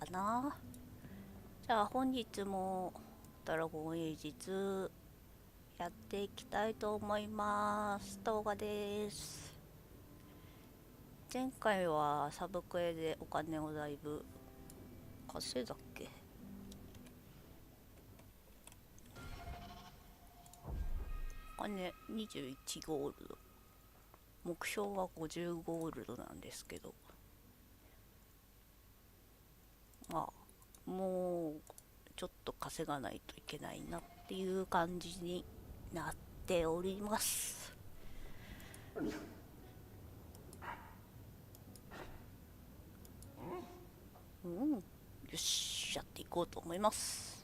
な。じゃあ本日もドラゴンエイジ2やっていきたいと思います。動画です。前回はサブクエでお金をだいぶ稼いだっけ。お金21ゴールド、目標は50ゴールドなんですけど、まあもうちょっと稼がないといけないなっていう感じになっております。よし、やっていこうと思います。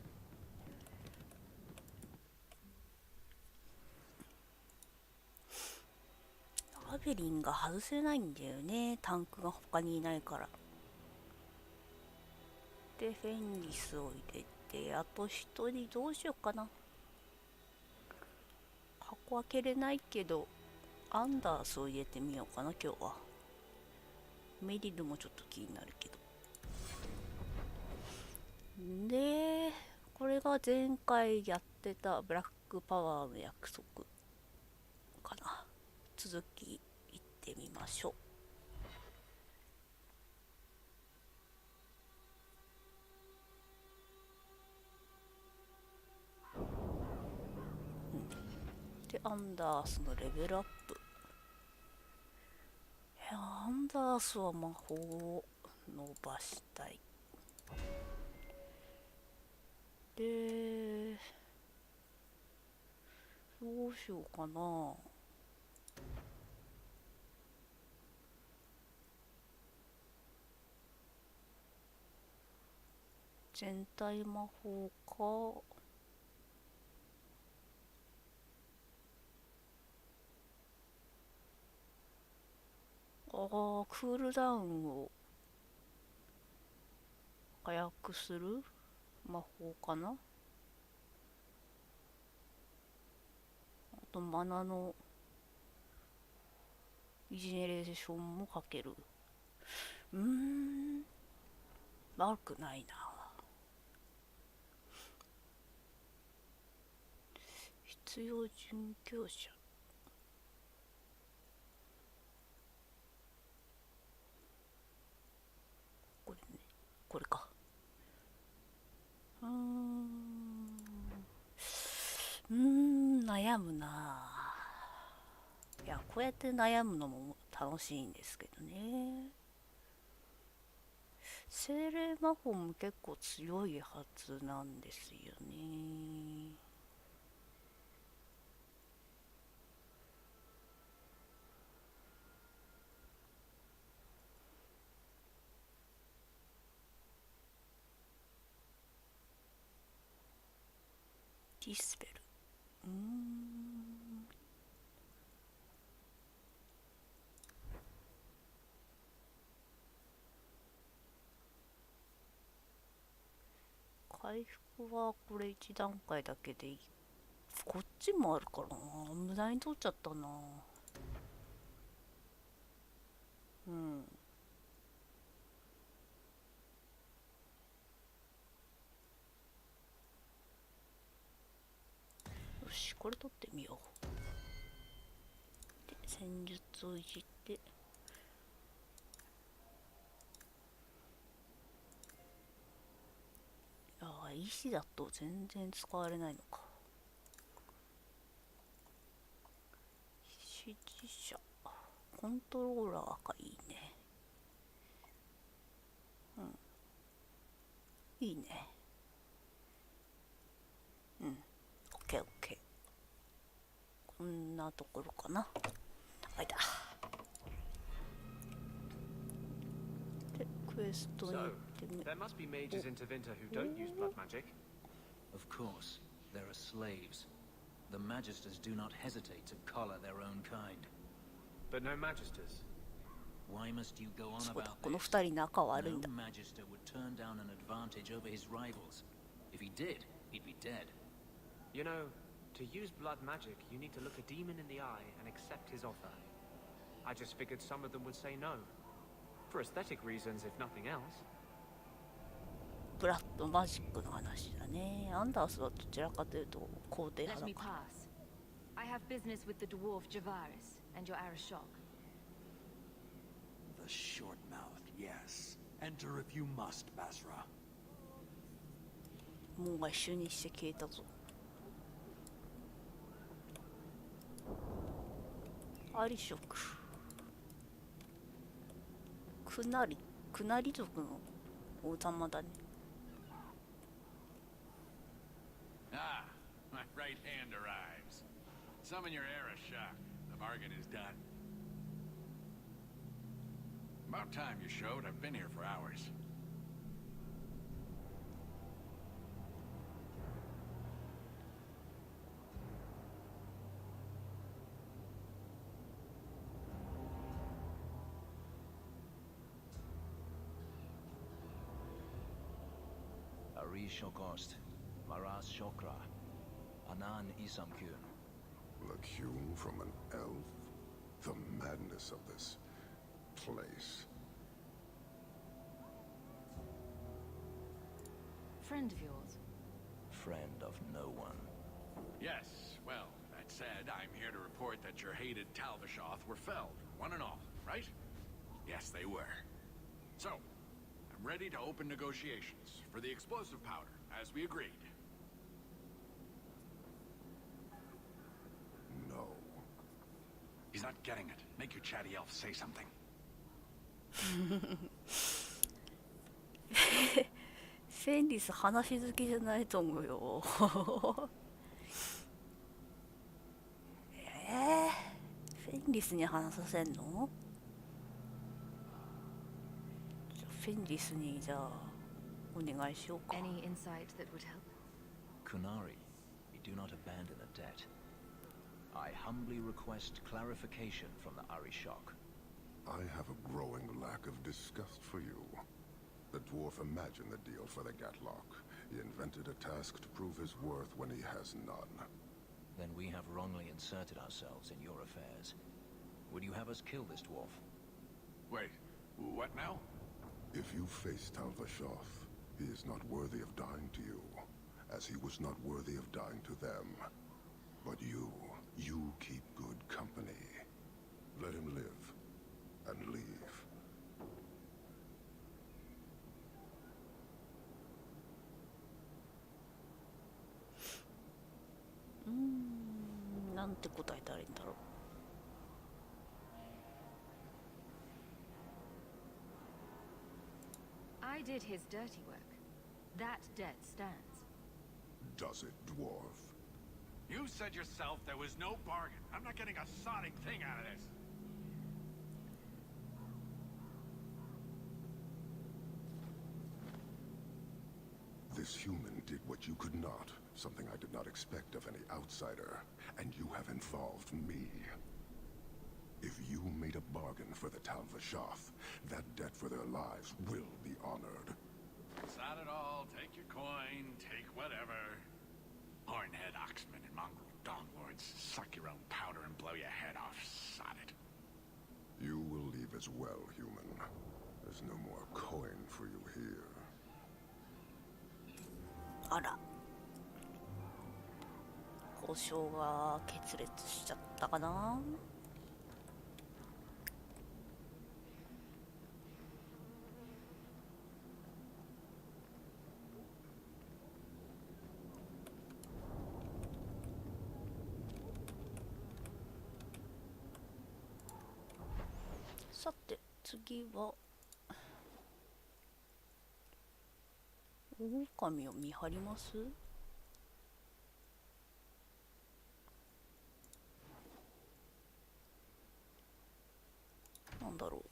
ラベリンが外せないんだよね、タンクが他にいないから。でフェンリスを入れて、あと一人どうしようかな。箱開けれないけどアンダースを入れてみようかな今日は。メリルもちょっと気になるけど。でこれが前回やってたブラックパワーの約束かな。続きいってみましょう。でアンダースのレベルアップ。アンダースは魔法を伸ばしたい。でどうしようかな。全体魔法か、クールダウンを早くする魔法かな。あとマナのリジェネレーションもかける。悪くないな。必要準強者、これね、これか。悩むな。いや、こうやって悩むのも楽しいんですけどね。精霊魔法も結構強いはずなんですよね。ディスペル、回復はこれ1段階だけでいい。こっちもあるからな。無駄に取っちゃったな。よし、これ取ってみよう。で戦術をいじって、石だと全然使われないのか。指示者、コントローラーがいいね。いいね。オッケーオッケー。こんなところかな。あいだ。でクエストに行ってみ。 There must be mages in Tevinter who don't use blood magic. Of course, there are slaves. The magisters do not hesitate to collar their own kind. But no magisters. Why must you go on そうだ、 about この this? 二人仲悪いん No だ。 magister would turn down an advantage over his rivals. If he did, he'd be dead. You know, to use blood magic, you need to look a demon in the eye and accept his offer. I just figured some of them would say no. For aesthetic reasons, if nothing else. ブラッドマジックの話だね。アンダースはどちらかというと肯定 Let 派 me だから。 pass. I have business with the dwarf Javaris and your Arashok. The short mouth, yes. Enter if you must, Basra. 門が一瞬にして消えたぞ。アリショク。クナリ族の王様だね。Ah, my right hand arrives. Summon your Arashok. The bargain is done. About time you showed. I've been here for hours. Ari Shokost, Maras Shokra, Anan Isamkun. Lacume from an elf? The madness of this place. Friend of yours? Friend of no one. Yes, well, that said, I'm here to report that your hated Talvishoth were felled, one and all, right? Yes, they were. So, I'm ready to open negotiations for the explosive powder, as we agreed. No. He's not getting it. Make your chatty elf say something. フェンリス話好きじゃないと思うよ。フェンリスに話させんの？じゃあフェンリスにじゃあお願いしようか。 Any insight that would help? Kunari, we do not abandon a debt. I humbly request clarification from the Arishok. I have a growing lack of disgust for you. The dwarf imagined the deal for the Gatlock. He invented a task to prove his worth when he has none. Then we have wrongly inserted ourselves in your affairs. Would you have us kill this dwarf? Wait, what now? If you face Talvishoth, he is not worthy of dying to you, as he was not worthy of dying to them. But you keep good company. Let him live, and leave. なんて答えたらいいんだろう。I did his dirty work. That debt stands. Does it, dwarf? You said yourself there was no bargain. I'm not getting a sonic thing out of this. This human did what you could not, something I did not expect of any outsider, and you have involved me. If you made a bargain for the Talvishoth, that debt for their lives will be honored. It's not at all. Take your coin, take whatever. Hornhead Oxman and mongrel donglords, suck your own powder and blow your head off, sod it. You will leave as well, human. There's no more coin for you here. あら。交渉が決裂しちゃったかな。さて次は狼を見張ります？なんだろう。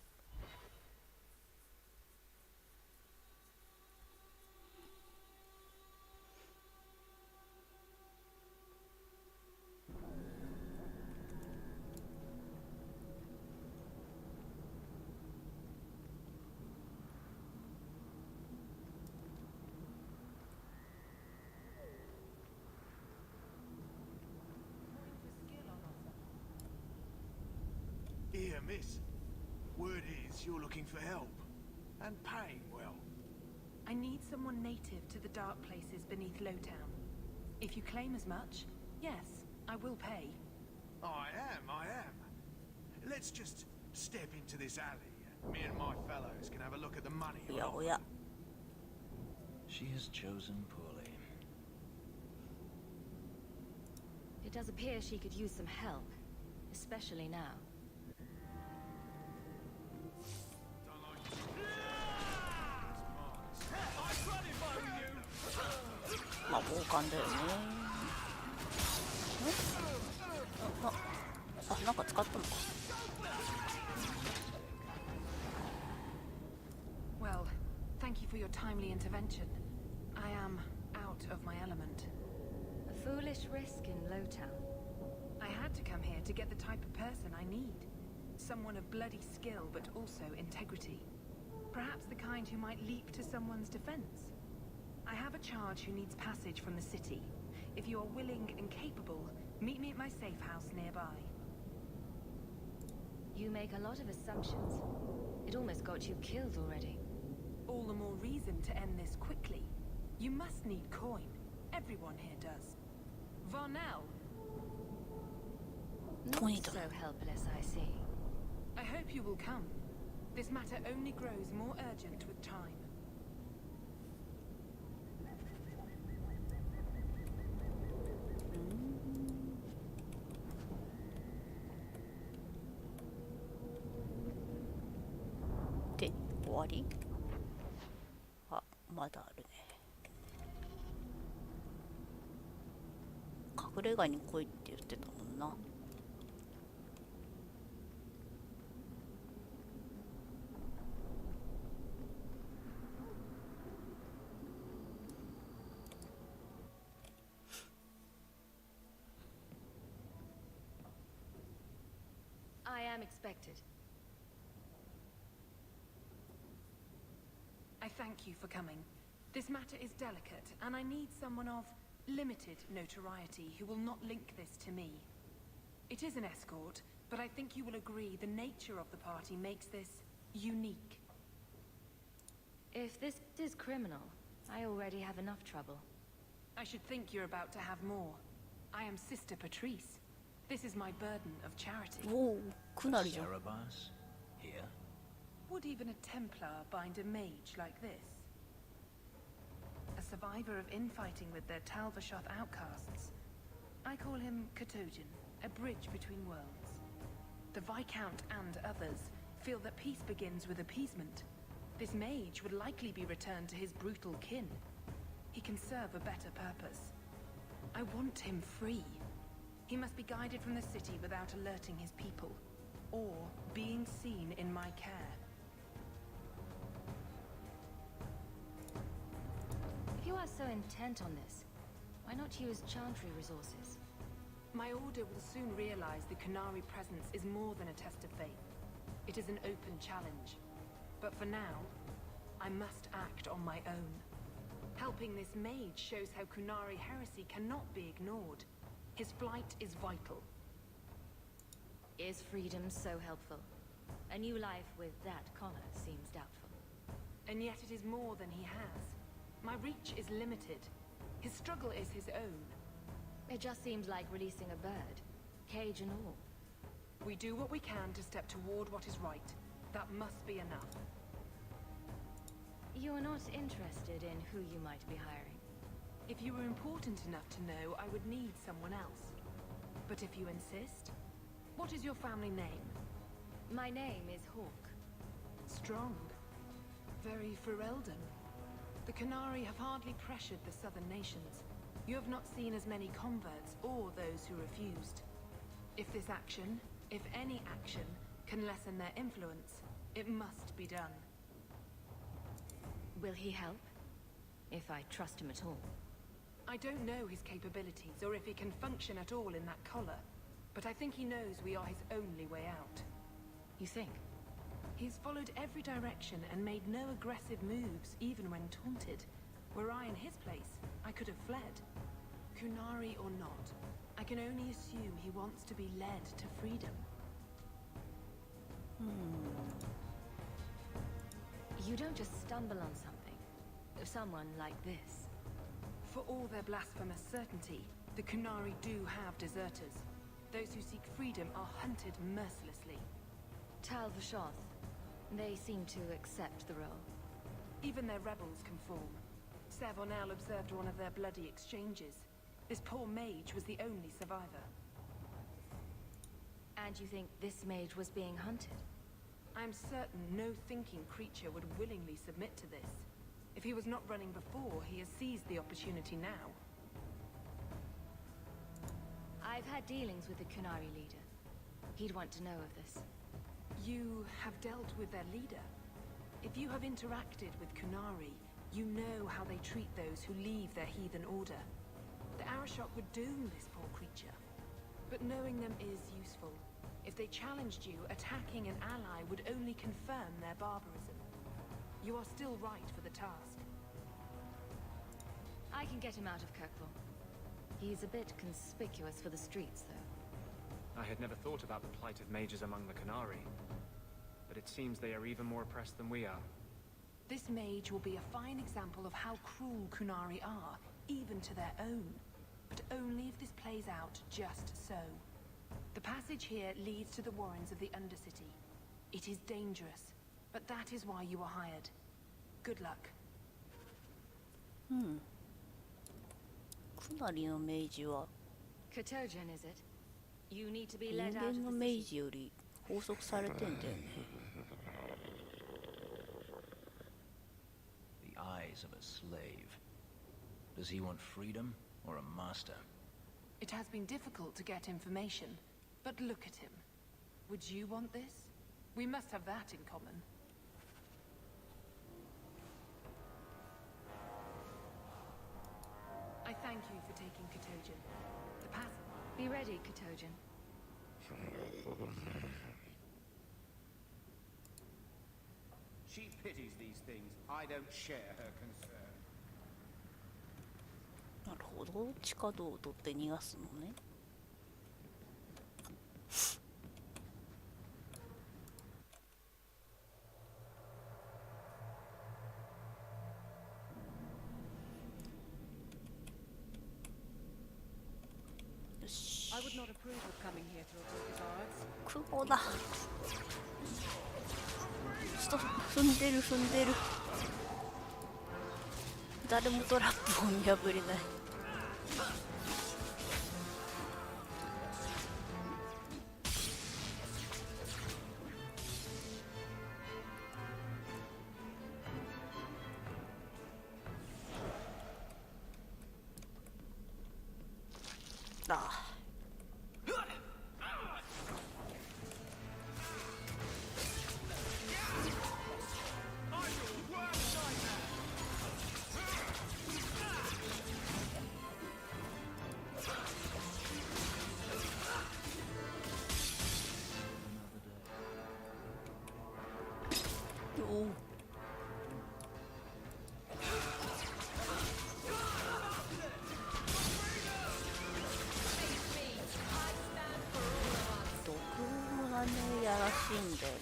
Here, miss. Word is you're looking for help. And paying well. I need someone native to the dark places beneath Lowtown. If you claim as much, yes, I will pay. I am. Let's just step into this alley. Me and my fellows can have a look at the money. おやおや。 She has chosen poorly. It does appear she could use some help, especially now. まあ傍観だよね。なんか使ったのか。 Well, thank you for your timely intervention. I am out of my element. A foolish risk in Lowtown. I had to come here to get the type of person I need. Someone of bloody skill, but also integrity. Perhaps the kind who might leap to someone's defense. I have a charge who needs passage from the city. If you are willing and capable, meet me at my safe house nearby. You make a lot of assumptions. It almost got you killed already. All the more reason to end this quickly. You must need coin. Everyone here does. Varnell! Not so helpless, I see. I hope you will come. This matter only grows more urgent with time. De, 終わり？あ、まだあるね。隠れ家に来いって言ってたもんな。I am expected. I thank you for coming. This matter is delicate, and I need someone of limited notoriety who will not link this to me. It is an escort, but I think you will agree the nature of the party makes this unique. If this is criminal, I already have enough trouble. I should think you're about to have more. I am Sister Patrice. This is my burden of charity. おお、かなりじゃん。 Cerebas? Here? Would even a Templar bind a mage like this? A survivor of infighting with their Talvashoth outcasts. I call him Katojan, a bridge between worlds. The Viscount and others feel that peace begins with appeasement. This mage would likely be returned to his brutal kin. He can serve a better purpose. I want him free. He must be guided from the city without alerting his people, or being seen in my care. If you are so intent on this, why not use Chantry resources? My order will soon realize the Kunari presence is more than a test of faith. It is an open challenge. But for now, I must act on my own. Helping this mage shows how Kunari heresy cannot be ignored. His flight is vital. Is freedom so helpful? A new life with that collar seems doubtful. And yet it is more than he has. My reach is limited. His struggle is his own. It just seems like releasing a bird, cage and all. We do what we can to step toward what is right. That must be enough. You are not interested in who you might be hiring. If you were important enough to know, I would need someone else. But if you insist, what is your family name? My name is Hawk. Strong. Very Ferelden. The Kunari have hardly pressured the southern nations. You have not seen as many converts or those who refused. If this action, if any action, can lessen their influence, it must be done. Will he help? If I trust him at all. I don't know his capabilities or if he can function at all in that collar, but I think he knows we are his only way out. You think? He's followed every direction and made no aggressive moves, even when taunted. Were I in his place, I could have fled. Kunari or not, I can only assume he wants to be led to freedom. You don't just stumble on something. of someone like this. For all their blasphemous certainty, the Kunari do have deserters. Those who seek freedom are hunted mercilessly. Tal Vashoth, they seem to accept the role. Even their rebels conform. Savonel observed one of their bloody exchanges. This poor mage was the only survivor. And you think this mage was being hunted? I am certain no thinking creature would willingly submit to this. If he was not running before, he has seized the opportunity now. I've had dealings with the Kunari leader. He'd want to know of this. You have dealt with their leader. If you have interacted with Kunari, you know how they treat those who leave their heathen order. The Arashok would doom this poor creature. But knowing them is useful. If they challenged you, attacking an ally would only confirm their barbarism. You are still right for the task. I can get him out of Kirkwall. He's a bit conspicuous for the streets, though. I had never thought about the plight of mages among the Kunari. But it seems they are even more oppressed than we are. This mage will be a fine example of how cruel Kunari are, even to their own. But only if this plays out just so. The passage here leads to the warrens of the Undercity. It is dangerous, but that is why you are hired. Good luck. かなりの明治は Katojan, is it? You need to be 人 led out 間 of の the 明 city. 治より拘束されてんだよね。The eyes of a slave. Does he want freedom or a master? It has been difficult to get information, but look at him. Would you want this? We must have that in common. I thank you for taking Katojan. The path. Be ready, Katojan. She pities these things. I don't share her concern. なるほど、地下道を取って逃がすのね。よし。 I would not approve of coming here to report the guards. 雲だ。ちょっと踏んでる踏んでる。誰もトラップを見破れない。ああ。おう。毒がね、やらしいんだよね。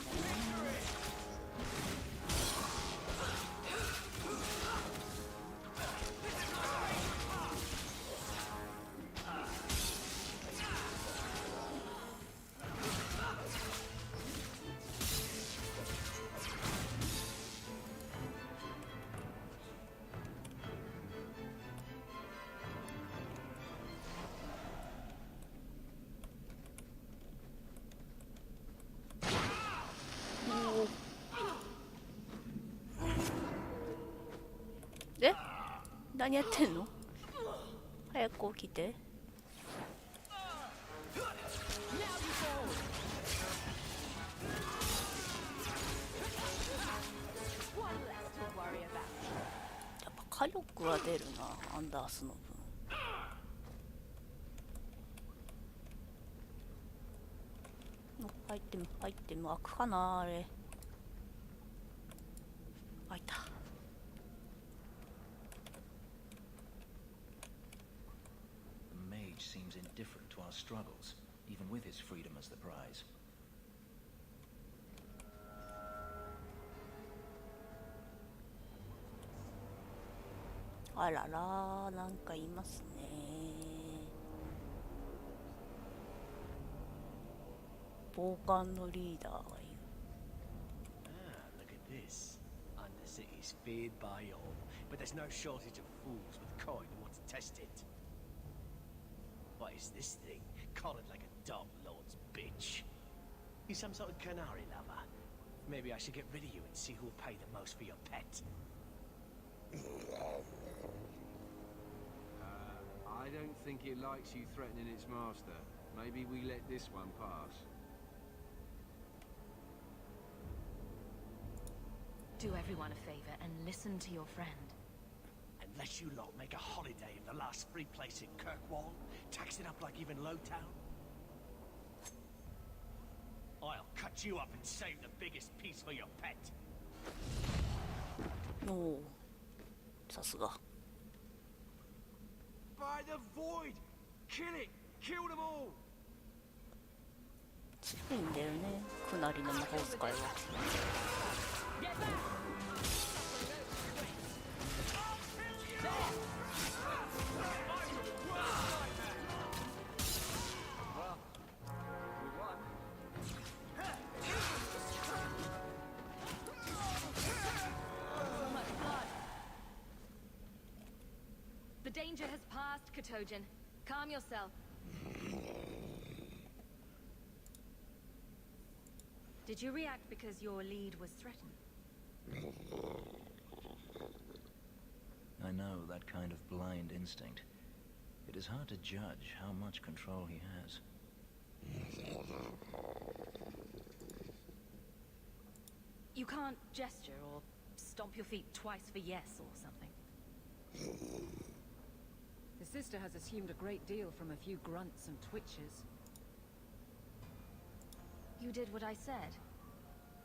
で、何やってんの？早く起きて。やっぱ火力は出るな、アンダースの分。アイテム開くかなあれ。開いた。The mage seems indifferent to our struggles, even with his freedom as the prize. あらら、なんかいますね。暴漢のリーダーがいる。Ah, look at this. Undercity's feared by all, but there's no shortage of fools with coin who want to test it. What is this thing? Collared like a Dark Lord's bitch. You some sort of canary lover? Maybe I should get rid of you and see who'll pay the most for your pet. I don't think it likes you threatening its master. Maybe we let this one pass. Do everyone a favor and listen to your friend. Unless you lot make a holiday in the last free place in Kirkwall, tax it up like even Lowtown, I'll cut you up and save the biggest piece for your pet. おお、さすが。By the void! Kill it! Kill them all! 強いんだよね、クナリの魔法使いは。The danger has passed, Kotojin. Calm yourself. Did you react because your lead was threatened? I know that kind of blind instinct. It is hard to judge how much control he has. You can't gesture or stomp your feet twice for yes or something. The sister has assumed a great deal from a few grunts and twitches. You did what I said.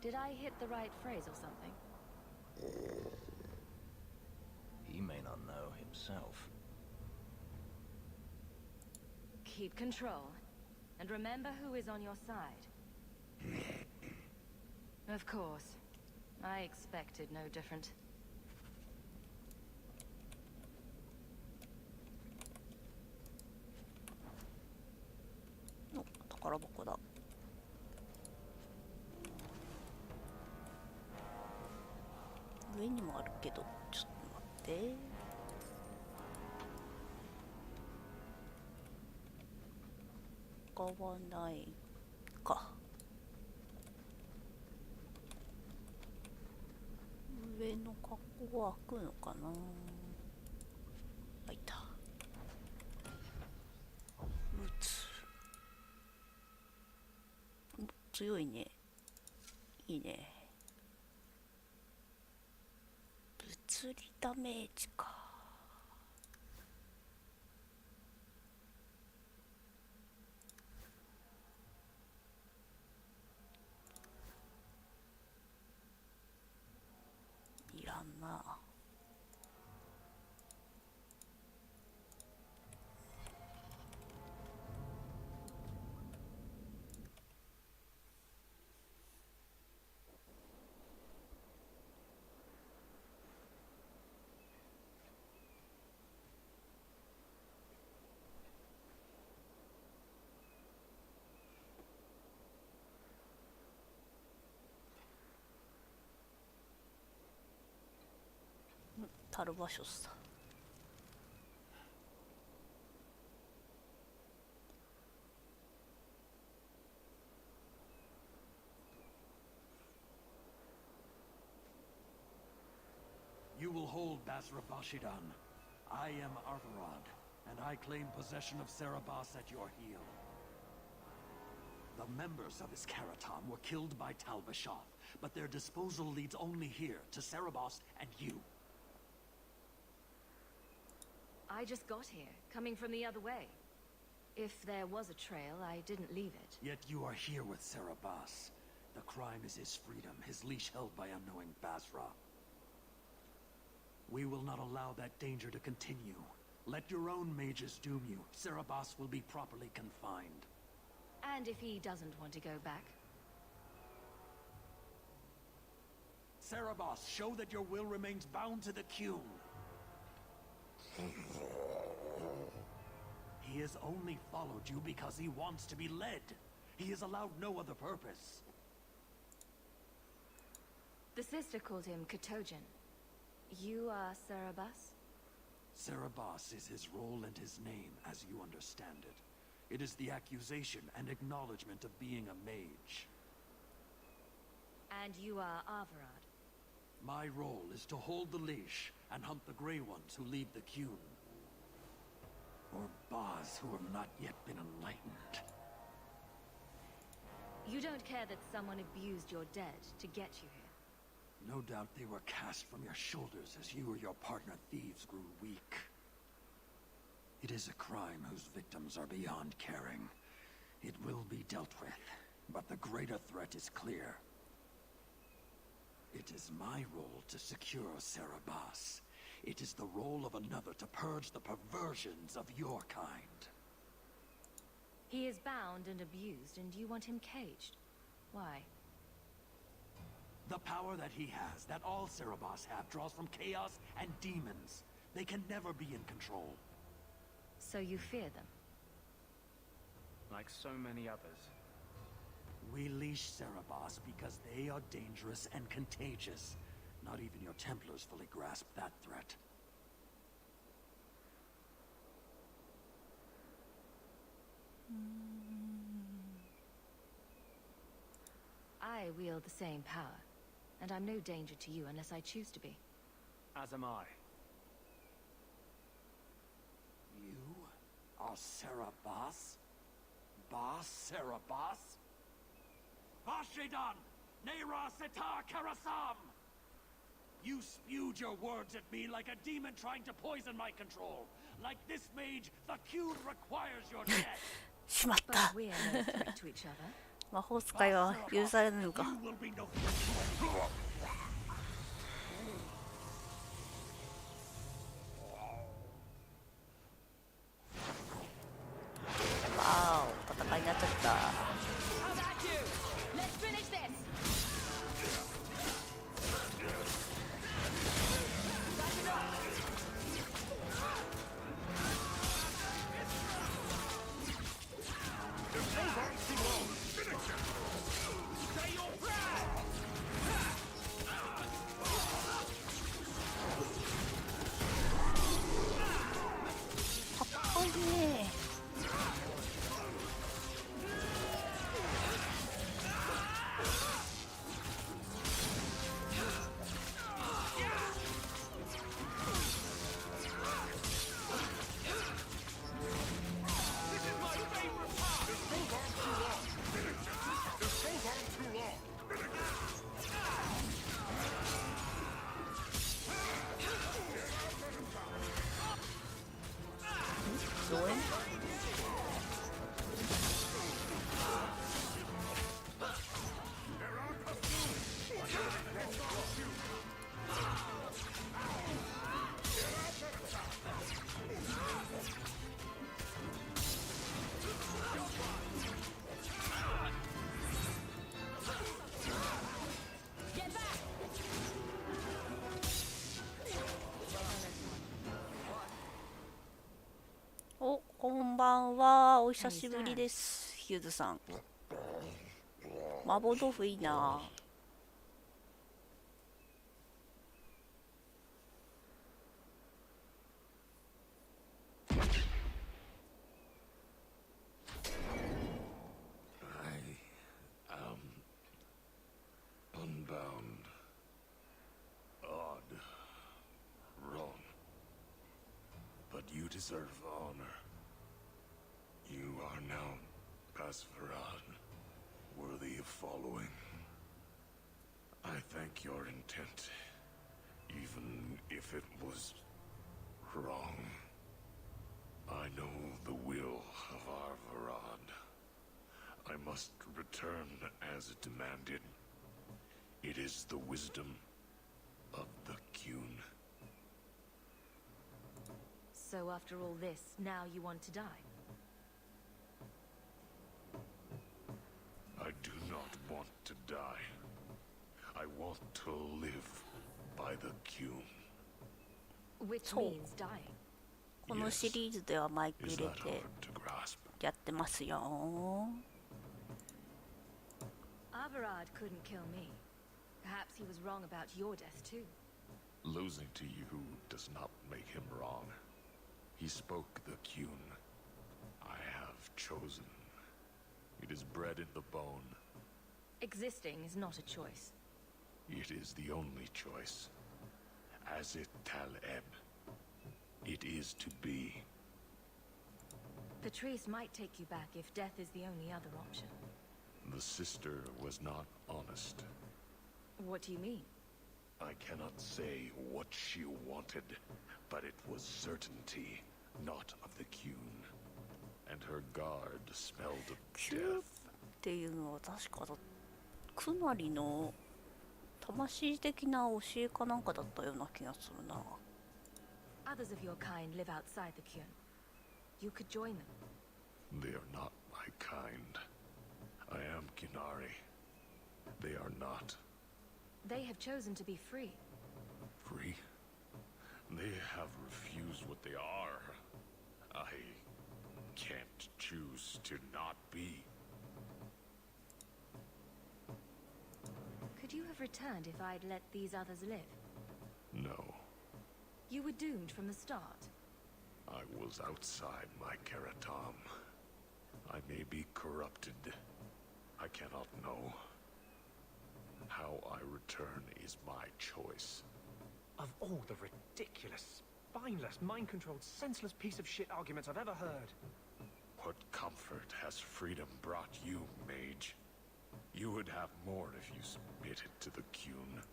Did I hit the right phrase or something? He may not know himself. Keep control. And remember who is on your side. Of course. I expected no different. お、宝箱だ。上にもあるけど、ちょっと待って。使わないか。上の格好は開くのかな。開いた。撃つ。強いね。いいね。物理ダメージか。いらんな。タルバショスだ。You will hold Basrabashidan. I am Arvarad, and I claim possession of Serabas at your heel. The members of Iskaratam were killed by Talbashoth, but their disposal leads only here, to Serabas and you. I just got here, coming from the other way. If there was a trail, I didn't leave it. Yet you are here with Serabas. The crime is his freedom, his leash held by unknowing Basra. We will not allow that danger to continue. Let your own mages doom you. Serabas will be properly confined. And if he doesn't want to go back? Serabas, show that your will remains bound to the Qun. He has only followed you because he wants to be led. He is allowed no other purpose. The sister called him Katojan. You are Sarabas? Sarabas is his role and his name, as you understand it. It is the accusation and acknowledgement of being a mage. And you are Averard? My role is to hold the leash and hunt the Grey Ones who lead the Qun. Or Baz who have not yet been enlightened. You don't care that someone abused your dead to get you here? No doubt they were cast from your shoulders as you or your partner thieves grew weak. It is a crime whose victims are beyond caring. It will be dealt with, but the greater threat is clear. It is my role to secure Sarabas. It is the role of another to purge the perversions of your kind. He is bound and abused, and you want him caged. Why? The power that he has, that all Sarabas have, draws from chaos and demons. They can never be in control. So you fear them? Like so many others. We leash Sarabas because they are dangerous and contagious. Not even your Templars fully grasp that threat. I wield the same power, and I'm no danger to you unless I choose to be. As am I. You are Sarabas? Bas Sarabas? Vashidan! Nera Setar Karasam! You spewed your words at me like a demon trying to poison my control. Like this mage, the Qun requires your death. しまった。 But we're no threat to each other. 魔法使いは許されるのか。 You will be no threat to anyone. わーお、戦いになっちゃった。 How about you? Let's finish this!お、こんばんは。お久しぶりです、ヒューズさん。麻婆豆腐いいな。Unbound. Odd. Wrong. But you deserve honor. You are now Pasvarad, worthy of following. I thank your intent, even if it was wrong. I know the will of Arvarad. I must return as demanded. It is the wisdom of the Qun. So after all this, now you want to die? I do not want to die. I want to live by the Qun. Which means dying. このシリーズではマイク入れてやってますよ。Averard couldn't kill me. Perhaps he was wrong about your death too. Losing to you does not make him wrong. He spoke the Kyun. I have chosen. It is bred in the bone. Existing is not a choice. It is the only choice. As it Tal-Eb. It is to be. Patrice might take you back if death is the only other option. The sister was not honest. What do you mean? I cannot say what she wanted, but it was certainty, not of the Kyun. And her guard smelled of death. っていうのは確かクナリの魂的な教えかなんかだったような気がするな。Others of your kind live outside the Kyun. You could join them. They are not my kind. I am Kinari. They are not. They have chosen to be free. Free? They have refused what they are. I can't choose to not be. Could you have returned if I'd let these others live? No. You were doomed from the start. I was outside my Keratam. I may be corrupted. I cannot know. How I return is my choice. Of all the ridiculous, spineless, mind-controlled, senseless piece of shit arguments I've ever heard. What comfort has freedom brought you, mage? You would have more if you submitted to the Kyun.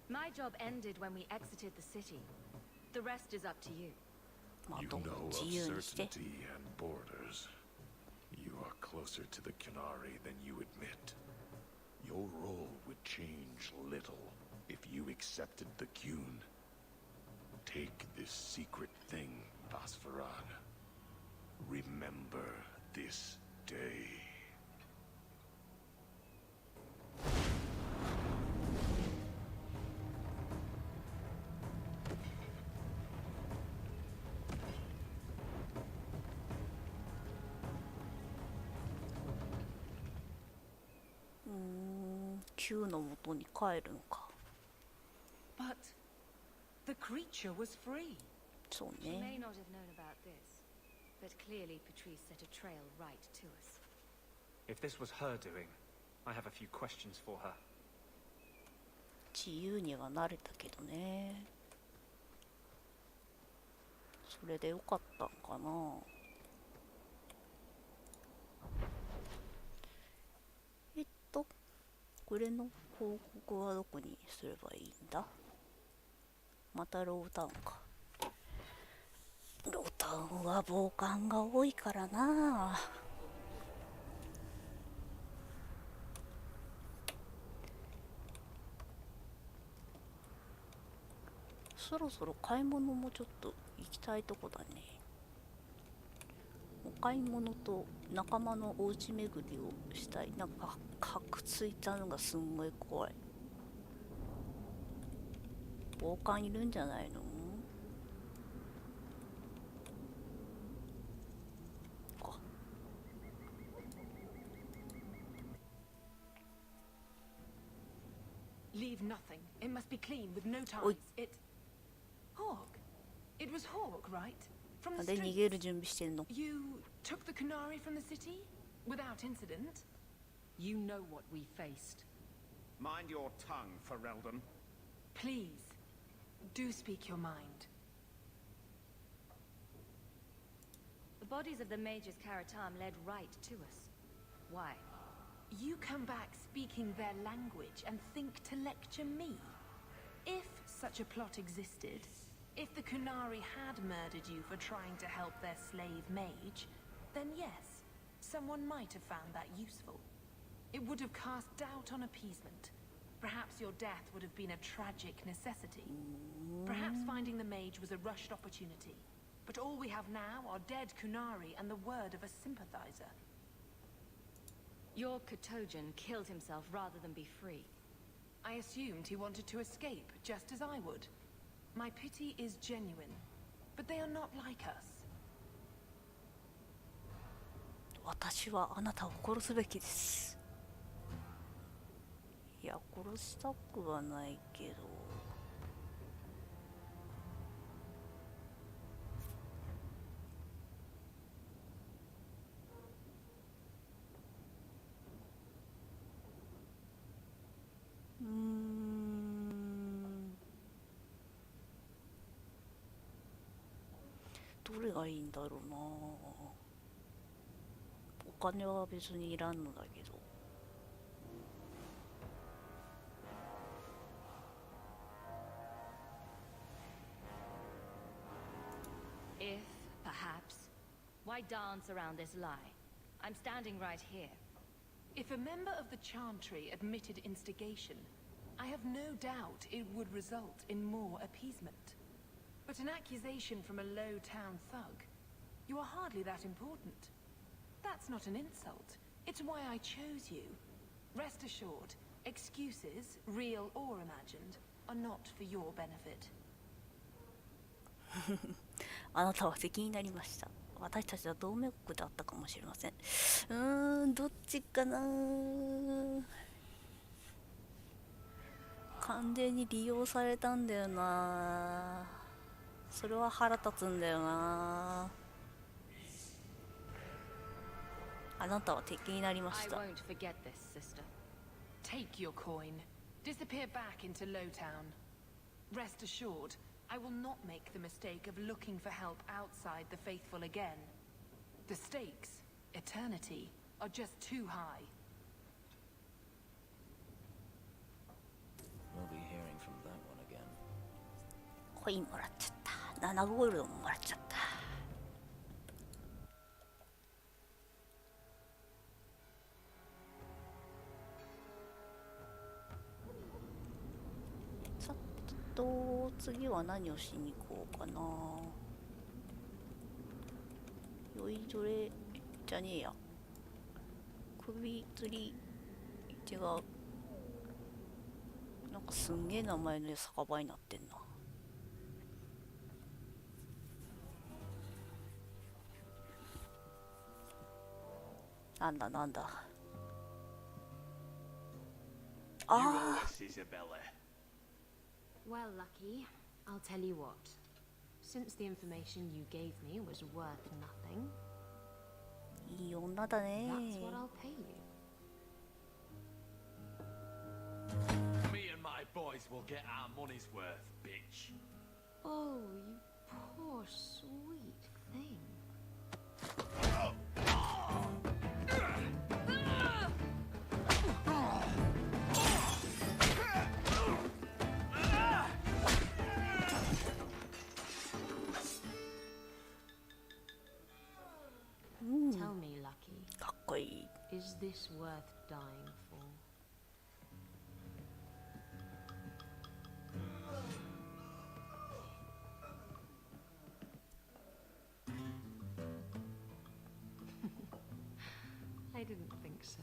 My job ended when we exited the city. The rest is up to you. You know of certainty and borders. You are closer to the Kinari than you admit. Your role would change little if you accepted the Kyun. Take this secret thing, Basfaran. Remember this day. Q の元に帰るのか。But the creature was free. そう She may ね。 not have known about this, but clearly Patrice set a trail right to us. If this was her doing, I have a few questions for her. 自由にはなれたけどね。それでよかったんかな。これの報告はどこにすればいいんだ。またロータウンか。ロータウンは暴漢が多いからな。そろそろ買い物もちょっと行きたいとこだね。お買い物と仲間のお家巡りをしたい。なんか核ついたのがすんごい怖い。暴漢いるんじゃないの？か。Leave nothing. It must be clean with no ties. It... Hawk. It was Hawk, right? From なん the で逃げる streets. 準備してんの？ You took the Canary from the city? Without incident? You know what we faced. Mind your tongue, Ferelden. Please, do speak your mind. The bodies of the mages Karatam led right to us. Why? You come back speaking their language and think to lecture me? If such a plot existed, if the Kunari had murdered you for trying to help their slave mage, then yes, someone might have found that useful. It would have cast doubt on appeasement. Perhaps your death would have been a tragic necessity. Perhaps finding the mage was a rushed opportunity. But all we have now are dead Kunari and the word of a sympathizer. Your Kotojin killed himself rather than be free. I assumed he wanted to escape, just as I would. My pity is genuine, but they are not like us. 私はあなたを殺すべきです。いや、殺したくはないけど。どれがいいんだろうな。お金は別にいらんのだけど。If, perhaps, why dance around this lie? I'm standing right here. If a member of the Chantry admitted instigation, I have no doubt it would result in more appeasement. But an accusation from a low-town thug, you are hardly that important. That's not an insult. It's why I chose you. Rest assured, excuses, real or imagined, are not for your benefit. あなたは敵になりました。私たちは同盟国だったかもしれません。どっちかな。完全に利用されたんだよな。それは腹立つんだよな。あなたは敵になりました。I won't forget this, sister. Take your coin. Disappear back into Lowtown. Rest assured, I will not make the mistake of looking for help outside the faithful again. The stakes, eternity, are just too high. We'll be hearing from that one again. コインもらっちゃった。7ゴールドももらっちゃった。さてと、次は何をしに行こうかな。酔いどれじゃねえや。首吊り違う。なんかすんげえ名前の酒場になってんな。なんだなんだ。ああ。Well, Lucky, I'll tell you what. Since the information you gave me was worth nothing, いい女だね。 that's what I'll pay you. Me and my boys will get our money's worth, bitch. Oh, you poor sweet thing. Tell me, Lucky. かっこいい。 Is this worth dying for? I didn't think so.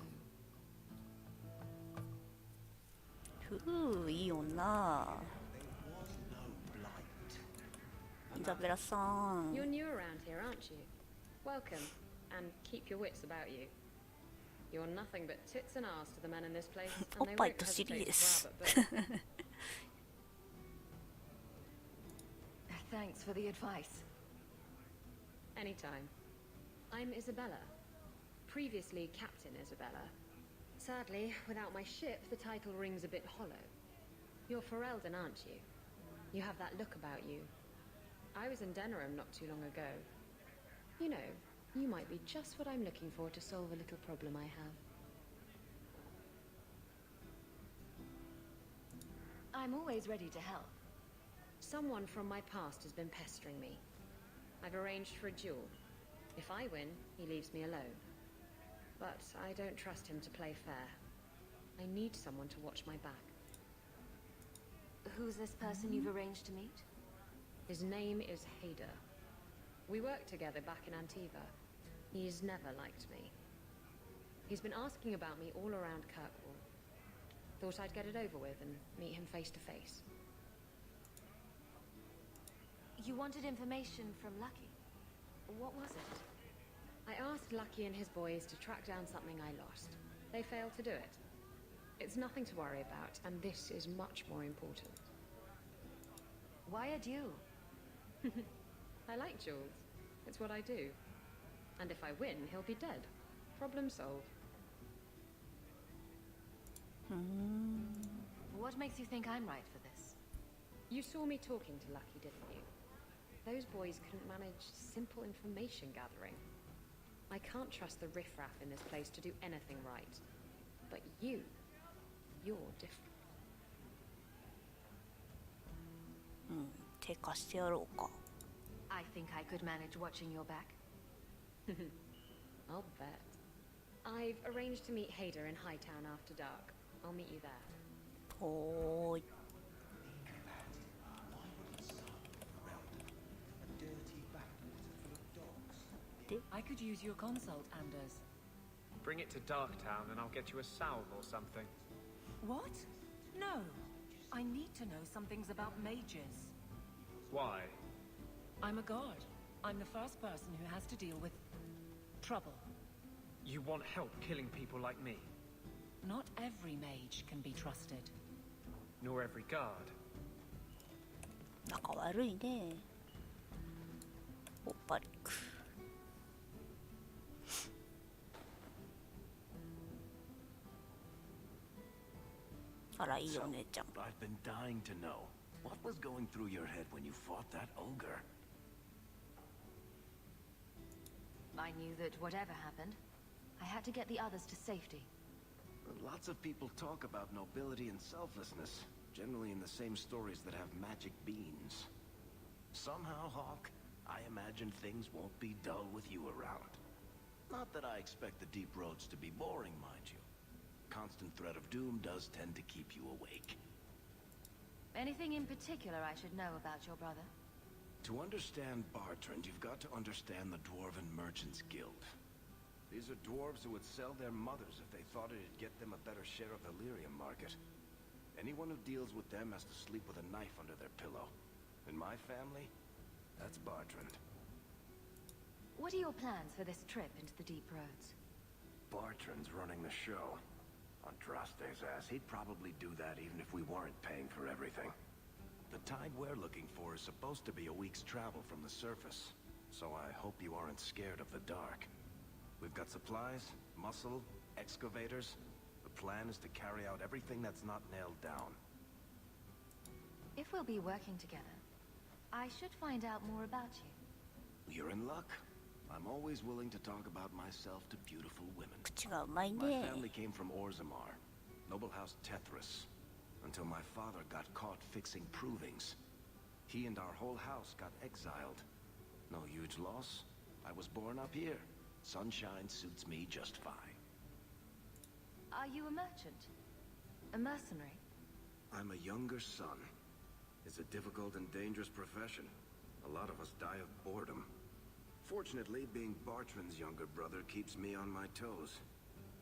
ふう、いい女。イザベラさん。 You're new around here, aren't you? Welcome, and keep your wits about you. You're nothing but tits and arse to the men in this place, and they won't hesitate to grab at both. Thanks for the advice. Anytime. I'm Isabella. Previously Captain Isabella. Sadly, without my ship, the title rings a bit hollow. You're Ferelden, aren't you? You have that look about you. I was in Denerim not too long ago. You know, you might be just what I'm looking for to solve a little problem I have. I'm always ready to help. Someone from my past has been pestering me. I've arranged for a duel. If I win, he leaves me alone. But I don't trust him to play fair. I need someone to watch my back. Who's this person you've arranged to meet? His name is Hader. We worked together back in Antiva. He's never liked me. He's been asking about me all around Kirkwall. Thought I'd get it over with and meet him face to face. You wanted information from Lucky. What was it? I asked Lucky and his boys to track down something I lost. They failed to do it. It's nothing to worry about, and this is much more important. Why a duel? I like duels. It's what I do. And if I win, he'll be dead. Problem solved. What makes you think I'm right for this? You saw me talking to Lucky, didn't you? Those boys couldn't manage simple information gathering. I can't trust the riffraff in this place to do anything right. But you're different. 手貸してやろうか。 I think I could manage watching your back. I'll bet. I've arranged to meet Hader in Hightown after dark. I'll meet you there. おーい。 I could use your consult, Anders. Bring it to Darktown and I'll get you a salve or something. What? No. I need to know some things about mages. Why? I'm a guard. I'm the first person who has to deal with trouble. You want help killing people like me? Not every mage can be trusted. Nor every guard. 仲悪いね。おっぱりく。あら、いいお姉ちゃん。 I've been dying to know. What was going through your head when you fought that ogre? I knew that whatever happened, I had to get the others to safety. Lots of people talk about nobility and selflessness, generally in the same stories that have magic beans. Somehow, Hawk, I imagine things won't be dull with you around. Not that I expect the deep roads to be boring, mind you. Constant threat of doom does tend to keep you awake. Anything in particular I should know about your brother? To understand Bartrand, you've got to understand the Dwarven Merchants Guild. These are dwarves who would sell their mothers if they thought it'd get them a better share of the lyrium market. Anyone who deals with them has to sleep with a knife under their pillow. In my family, that's Bartrand. What are your plans for this trip into the deep roads? Bartrand's running the show. Andraste's ass, he'd probably do that even if we weren't paying for everything. The tide we're looking for is supposed to be a week's travel from the surface, so I hope you aren't scared of the dark. We've got supplies, muscle, excavators. The plan is to carry out everything that's not nailed down. If we'll be working together, I should find out more about you. You're in luck. I'm always willing to talk about myself to beautiful women. 口がうまい My ね。 family came from Orzammar, noble house Tethras, until my father got caught fixing provings. He and our whole house got exiled. No huge loss. I was born up here. Sunshine suits me just fine. Are you a merchant? A mercenary? I'm a younger son. It's a difficult and dangerous profession. A lot of us die of boredom. Fortunately, being Bartrand's younger brother keeps me on my toes.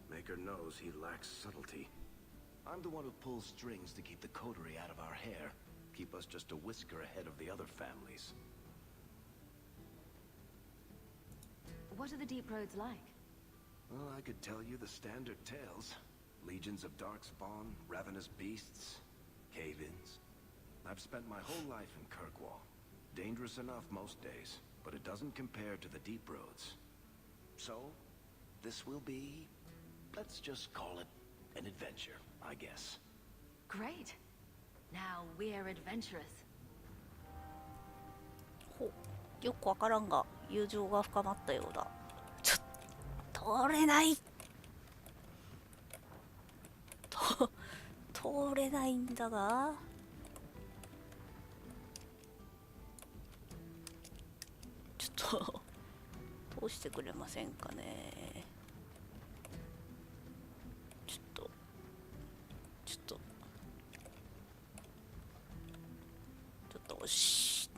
Maker knows he lacks subtlety. I'm the one who pulls strings to keep the coterie out of our hair. Keep us just a whisker ahead of the other families. What are the deep roads like? Well, I could tell you the standard tales. Legions of darkspawn, ravenous beasts, cave-ins. I've spent my whole life in Kirkwall. Dangerous enough most days, but it doesn't compare to the deep roads. So, this will be, let's just call it an adventure, I guess. Great. Now we're adventurous. ほう、よくわからんが友情が深まったようだ。ちょっと通れない。通れないんだが。ちょっと通してくれませんかね。ちょっとよし。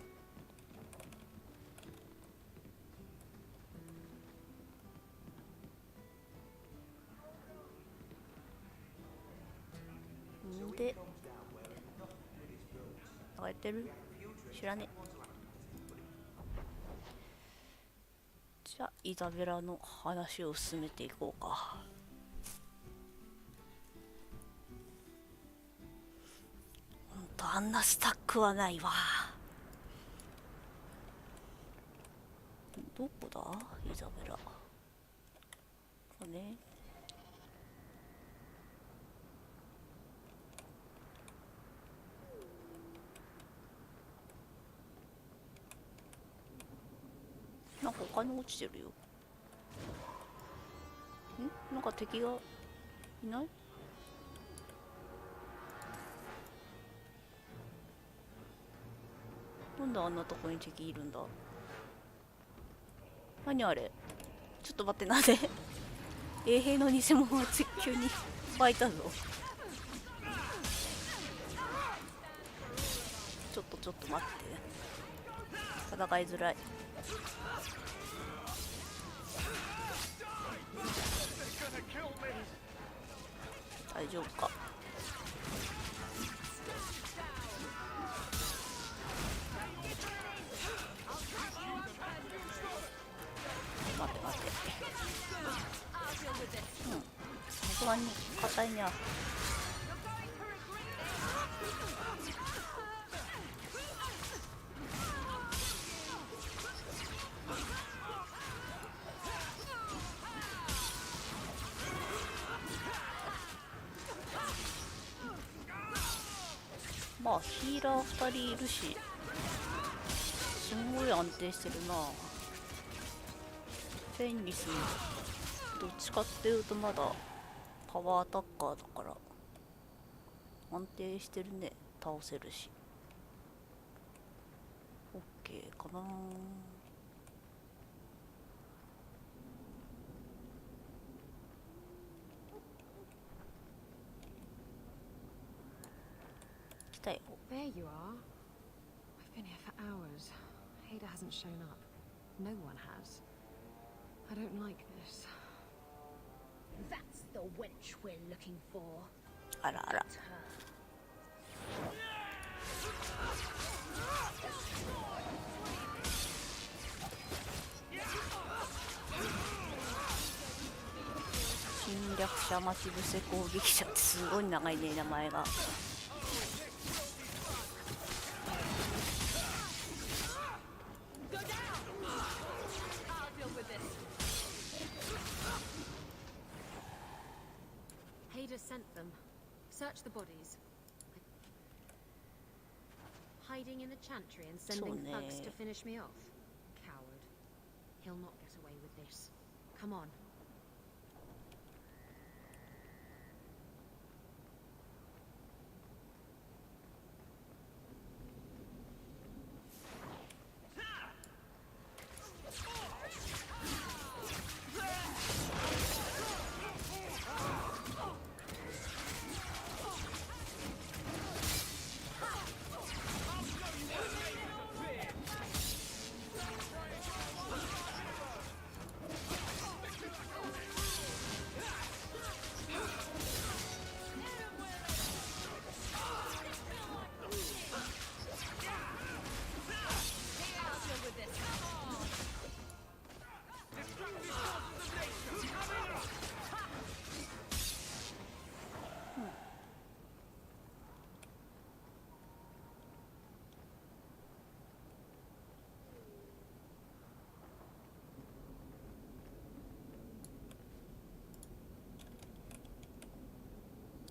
かやってる？知らねえ。じゃあイザベラの話を進めていこうか。ほんとあんなスタックはないわ。どこだイザベラ。これね。なんか他に落ちてるよ。なんか敵がいない？なんであんなとこに敵いるんだ？何あれ？ちょっと待って、なぜ衛兵の偽物が急に湧いたぞ。ちょっと待って、戦いづらい。大丈夫か？待って。さすがに硬いにゃ。まあヒーラー2人いるし、すごい安定してるな。フェンリスどっちかっていうとまだパワーアタッカーだから安定してるね。倒せるし OK かな。来たよ。 There you are. I've been here for hours. Ada hasn't shown up. No one has. I don't like this. That's the wench we're looking for. あらあら。侵略者待ち伏せ攻撃者ってすごい長いね、名前が。Ada sent them. Search the bodies. Hiding in the chantry and sending thugs to finish me off. Coward. He'll not get away with this. Come on.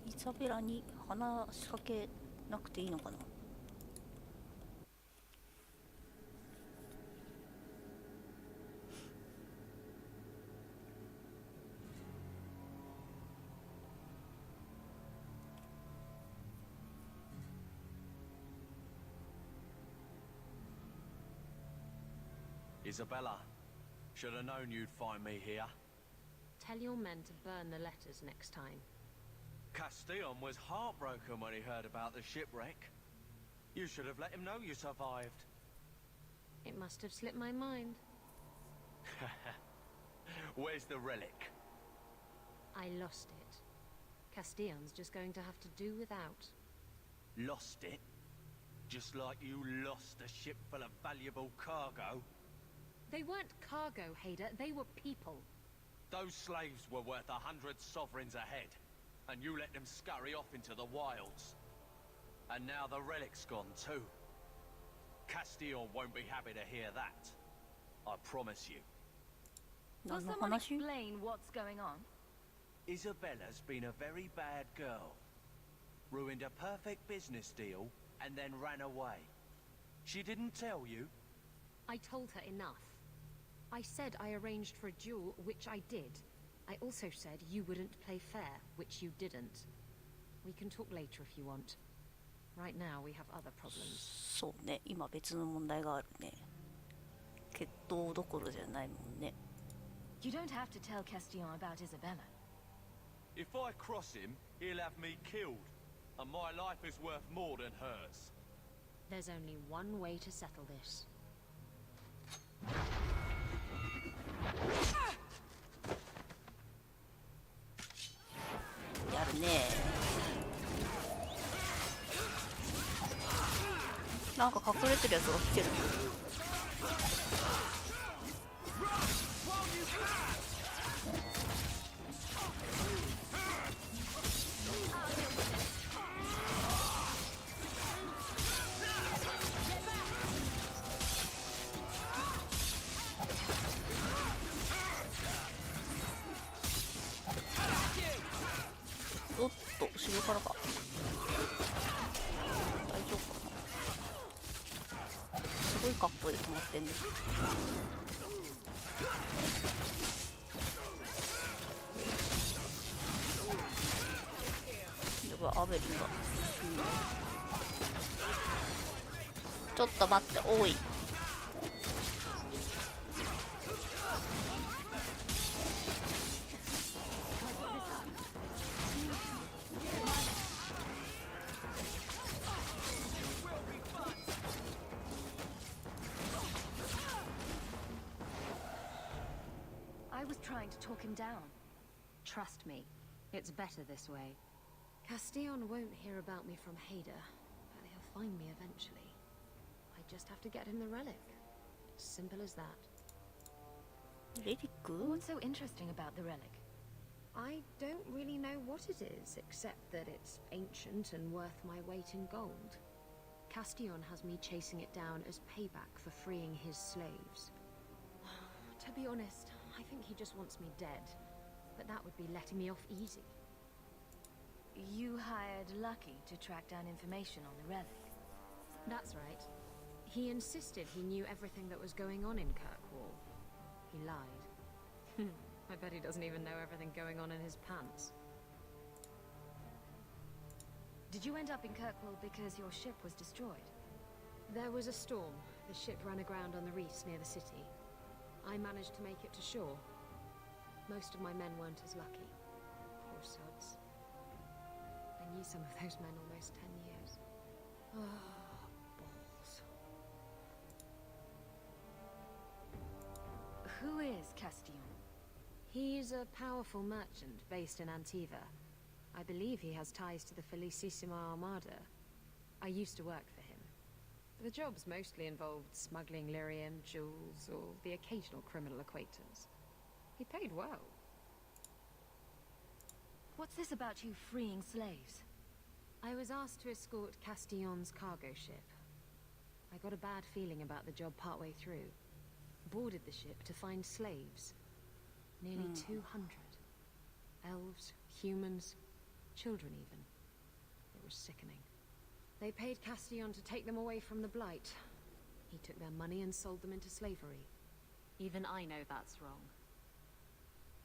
イザベラに話しかけなくていいのかな。Isabella, should have known you'd find me here. Tell your men to burn the letters next time. Castillon was heartbroken when he heard about the shipwreck. You should have let him know you survived. It must have slipped my mind. Where's the relic? I lost it. Castillon's just going to have to do without. Lost it? Just like you lost a ship full of valuable cargo. They weren't cargo, Hader. They were people. Those slaves were worth 100 sovereigns a head, and you let them scurry off into the wilds. And now the relic's gone too. Castillon won't be happy to hear that. I promise you. Will someone explain what's going on? Isabella's been a very bad girl. Ruined a perfect business deal, and then ran away. She didn't tell you? I told her enough. I said I arranged for a duel, which I did. I also said you wouldn't play fair, which you didn't. We can talk later if you want. Right now we have other problems. そうね、今別の問題があるね。決闘どころじゃないもんね。You don't have to tell Castillon about Isabella. If I cross him, he'll have me killed. And my life is worth more than hers. There's only one way to settle this. やるね。なんか隠れてるやつが来てる。おっと、後ろからか。大丈夫かな。すごい格好で止まってんね。やばい、アベリンが、ちょっと待って、多い。I was trying to talk him down. Trust me, it's better this way. Castillon won't hear about me from Hader, but he'll find me eventually. I just have to get him the relic. Simple as that. Relic? What's so interesting about the relic? I don't really know what it is, except that it's ancient and worth my weight in gold. Castillon has me chasing it down as payback for freeing his slaves. To be honest, I think he just wants me dead, but that would be letting me off easy. You hired Lucky to track down information on the relic. That's right. He insisted he knew everything that was going on in Kirkwall. He lied. I bet he doesn't even know everything going on in his pants. Did you end up in Kirkwall because your ship was destroyed? There was a storm. The ship ran aground on the reefs near the city. I managed to make it to shore. Most of my men weren't as lucky. Poor sods. I knew some of those men almost 10 years. Ah, balls. Who is Castillon? He's a powerful merchant based in Antiva. I believe he has ties to the Felicissima Armada. I used to work for him. The jobs mostly involved smuggling lyrium, jewels, or the occasional criminal acquaintance. He paid well. What's this about you freeing slaves? I was asked to escort Castillon's cargo ship. I got a bad feeling about the job partway through. Boarded the ship to find slaves. Nearly 200. Elves, humans, children even. It was sickening. They paid Castillon to take them away from the Blight. He took their money and sold them into slavery. Even I know that's wrong.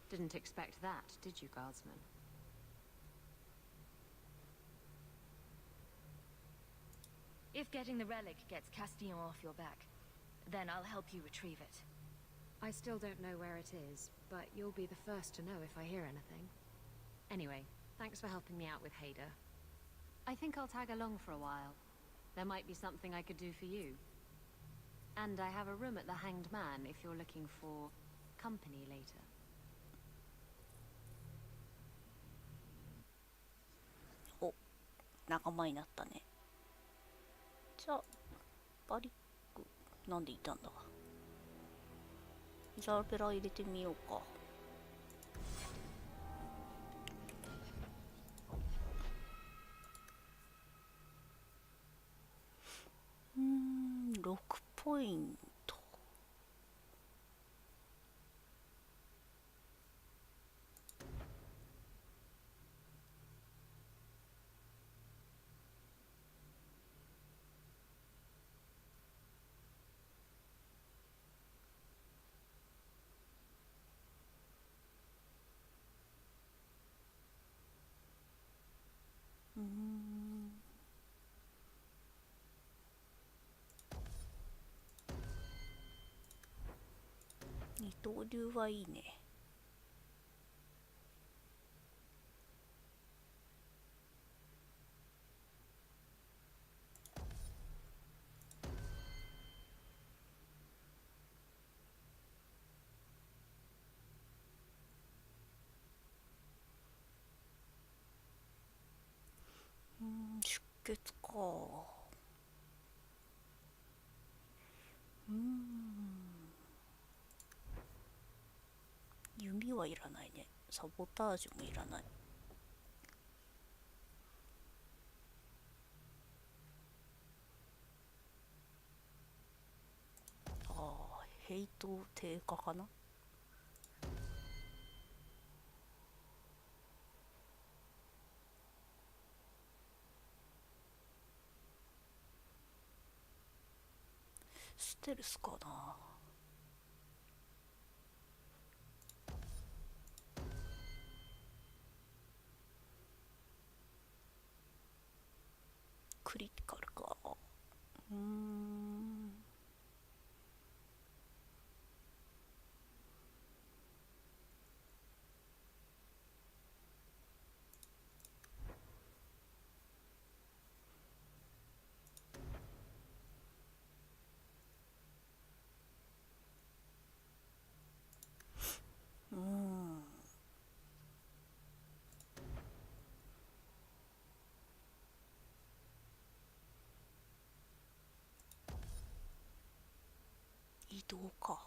Didn't expect that, did you, Guardsman? If getting the relic gets Castillon off your back, then I'll help you retrieve it. I still don't know where it is, but you'll be the first to know if I hear anything. Anyway, thanks for helping me out with Hader. I think I'll tag along for a while. There might be something I could do for you. And I have a room at the Hanged Man if you're looking for company later. お、仲間になったね。じゃあバリックなんでいたんだ。イザベラ入れてみようか。6ポイント。二刀流はいいね。出血か。弓はいらないね。サボタージュもいらない。ヘイト低下かな。ステルスかな。クリティカルか。移動か。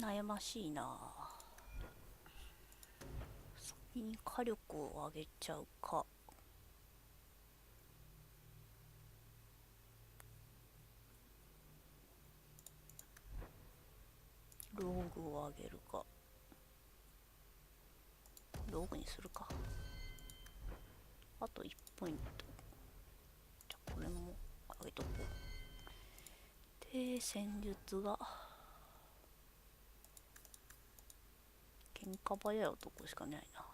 悩ましいな。先に火力を上げちゃうか。ローグを上げるか。ローグにするか。あと1ポイント。じゃあこれも上げとこう。で戦術が喧嘩早い男しかないな。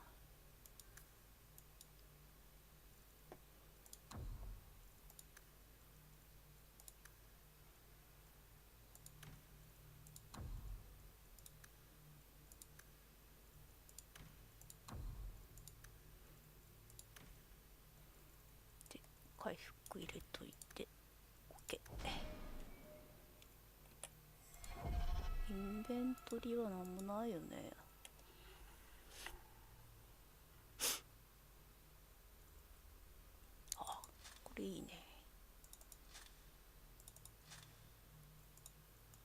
で回復入れといて OK。 インベントリーはなんもないよね。これいいね。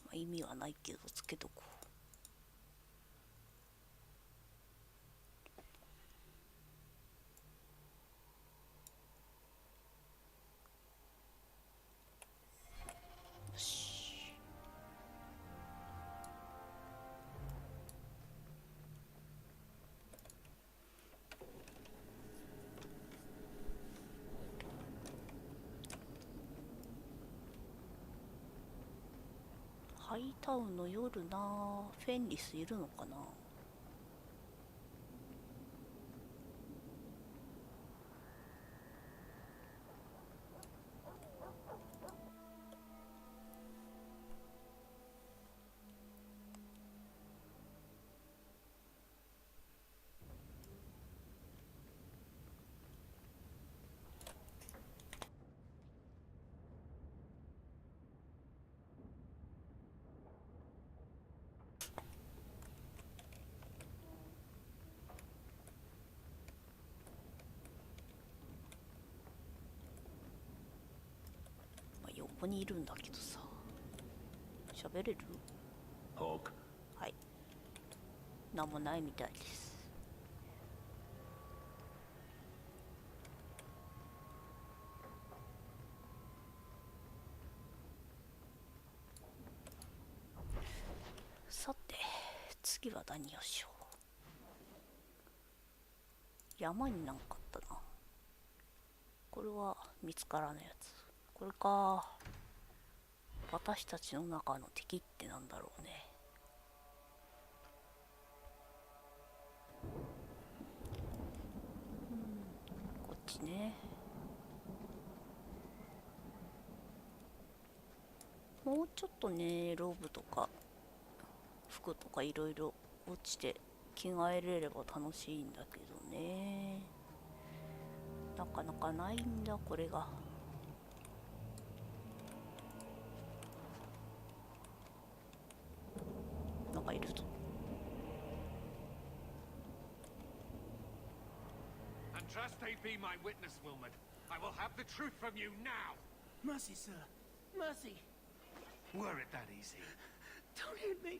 まあ、意味はないけどつけとこう。よし。ハイタウンの夜な。フェンリスいるのかな。こにいるんだけどさ。喋れる？はい。なんもないみたいです。さて、次は何をしよう。山になんかあったな。これは見つからないやつ。これか。私たちの中の敵ってなんだろうね。こっちね。もうちょっとね、ローブとか服とかいろいろ落ちて着替えれれば楽しいんだけどね。なかなかないんだこれが。なんかいるぞ。Andraste be my witness, Wilmot. I will have the truth from you now. Mercy, sir. Mercy. Were it that easy? Don't hit me.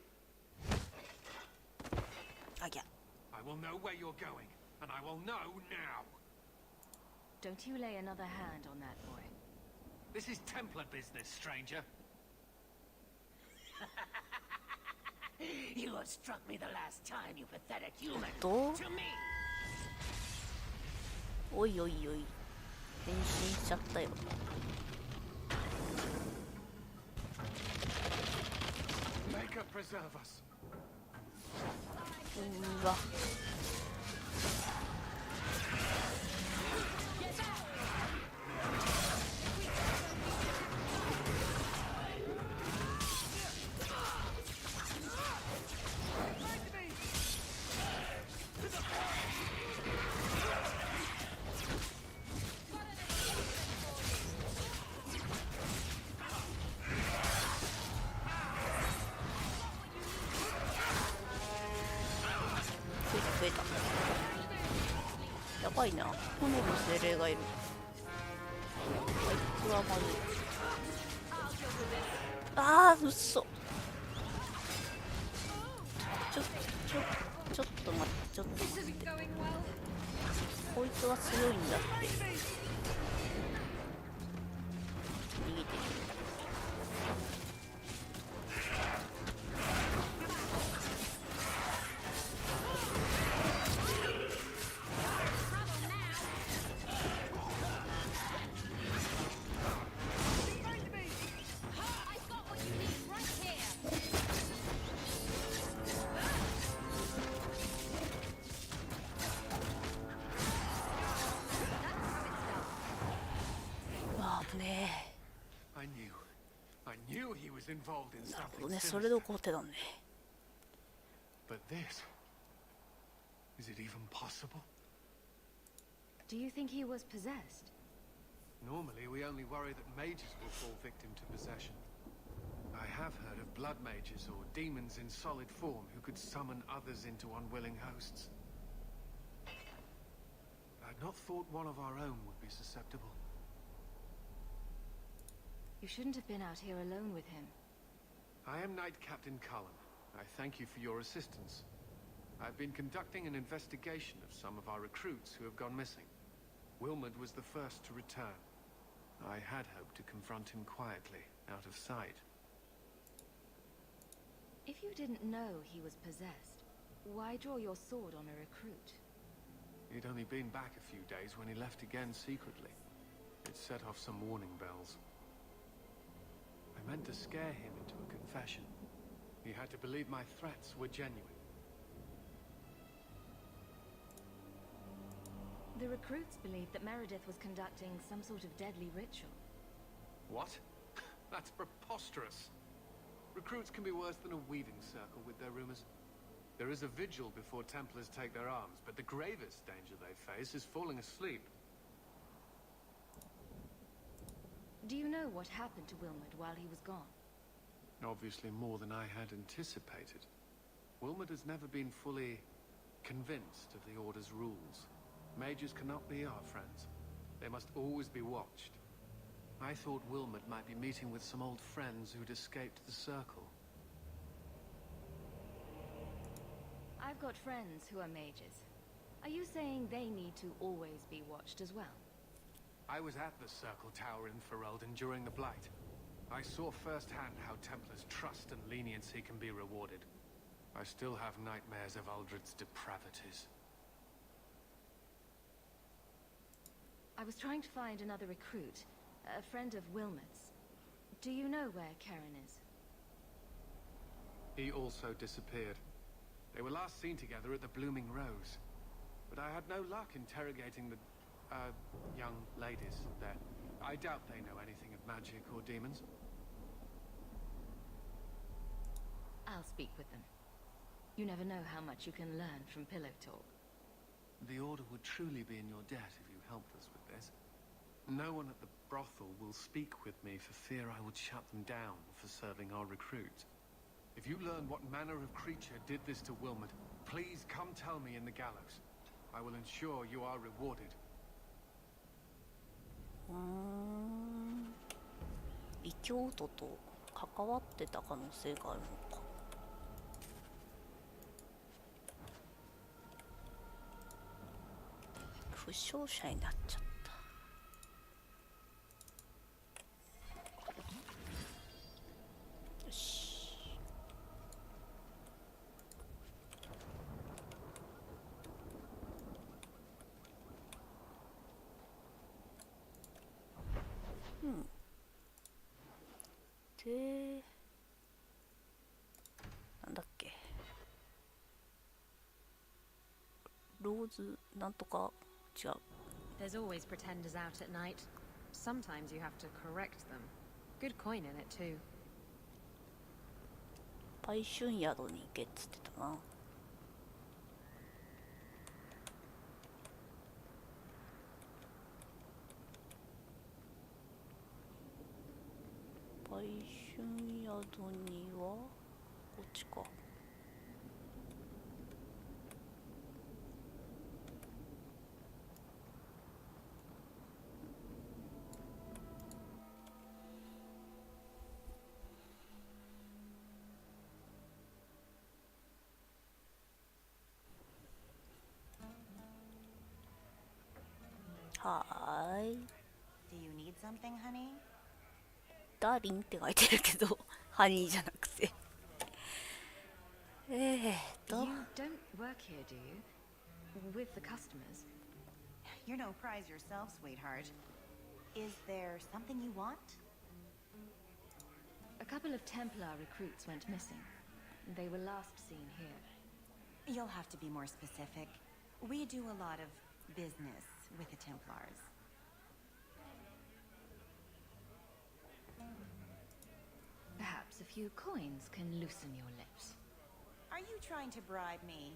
Yeah. I will know where you're going, and I will know now. Don't you lay another hand on that boy. This is Templar business, stranger. You have struck me the last time, you pathetic human. To me. おいおいおい。変身しちゃったよ。Maker preserve us. うわ。増えた。やばいな。炎の精霊がいる。あいつはまずい。あー、うっそ。ちょっと待って、ちょっと待って。こいつは強いんだって。逃げてる。なるほどね、それで怒ってたんね。But this, is it even possible? Do you think he was possessed? Normally, we only worry that mages will fall victim to possession. I have heard of blood mages or demons in solid form who could summon others into unwilling hosts. I'd not thought one of our own would be susceptible. You shouldn't have been out here alone with him. I am Knight Captain Cullen. I thank you for your assistance. I've been conducting an investigation of some of our recruits who have gone missing. Wilmot was the first to return. I had hoped to confront him quietly, out of sight. If you didn't know he was possessed, why draw your sword on a recruit? He'd only been back a few days when he left again secretly. It set off some warning bells. I meant to scare him into a confession. He had to believe my threats were genuine. The recruits believed that Meredith was conducting some sort of deadly ritual. What? That's preposterous. Recruits can be worse than a weaving circle with their rumors. There is a vigil before Templars take their arms, but the gravest danger they face is falling asleep. Do you know what happened to Wilmot while he was gone? Obviously more than I had anticipated. Wilmot has never been fully convinced of the Order's rules. Mages cannot be our friends. They must always be watched. I thought Wilmot might be meeting with some old friends who'd escaped the Circle. I've got friends who are mages. Are you saying they need to always be watched as well? I was at the Circle Tower in Ferelden during the Blight. I saw firsthand how Templars' trust and leniency can be rewarded. I still have nightmares of Uldred's depravities. I was trying to find another recruit, a friend of Wilmot's. Do you know where Karen is? He also disappeared. They were last seen together at the Blooming Rose. But I had no luck interrogating the, young ladies there. I doubt they know anything of magic or demons. I'll speak with them. You never know how much you can learn from pillow talk. The Order would truly be in your debt if you helped us with this. No one at the brothel will speak with me for fear I would shut them down for serving our recruits. If you learn what manner of creature did this to Wilmot, please come tell me in the gallows. I will ensure you are rewarded. 異教徒と関わってた可能性があるのか。負傷者になっちゃった。よし。で、なんだっけ。ローズなんとか違う。There's always pretenders out at night. Sometimes you have to correct them. Good coin in it too. 売春宿に行けっつってたな。売春宿にはこっちか。はーい。Do you need something, honey? ダーリンって書いてるけど、ハニーじゃなくて。You don't work here, do you? With the customers? You're no prize yourself, sweetheart. Is there something you want? A couple of Templar recruits went missing. They were last seen here. You'll have to be more specific. We do a lot of business with the Templars. Perhaps a few coins can loosen your lips. Are you trying to bribe me?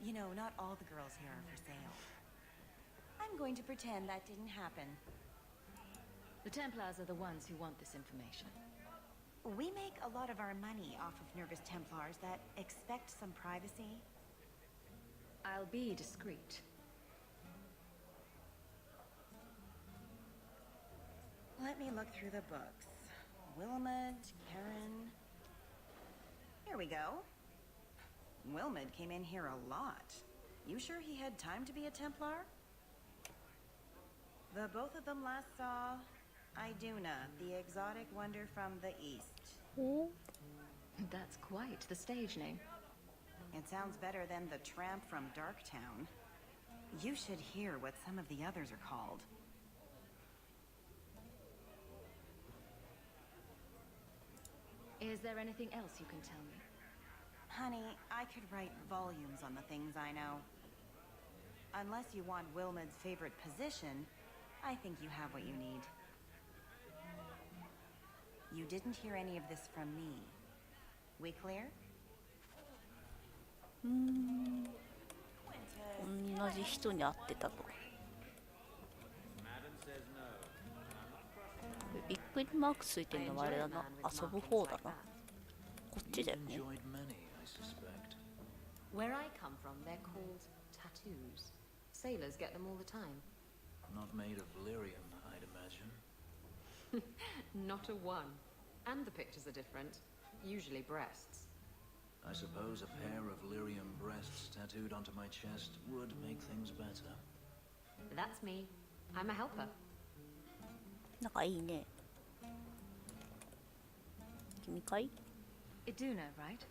You know, not all the girls here are for sale. I'm going to pretend that didn't happen. The Templars are the ones who want this information. We make a lot of our money off of nervous Templars that expect some privacy. I'll be discreet. Let me look through the books. Wilmot, Karen... Here we go. Wilmot came in here a lot. You sure he had time to be a Templar? The both of them last saw Iduna, the exotic wonder from the east. Oh. That's quite the stage name. It sounds better than the tramp from Darktown. You should hear what some of the others are called. Is there anything else you can tell me? Honey, I could write volumes on the things I know. Unless you want Wilmot's favorite position, I think you have what you need. You didn't hear any of this from me. We clear? 同じ人に会ってたと。びっくりマークついてるのはあれだな。遊ぶ方だな。こっちだよね。Where I come from, they're called tattoos. Sailors get them all the time. Not made of lyrium, I'd imagine. Not a one. And the pictures are different. Usually breasts. I suppose a pair of lyrium breasts tattooed onto my chest would make things better. That's me. I'm a helper. 仲いいね。君かい？ Iduna, right?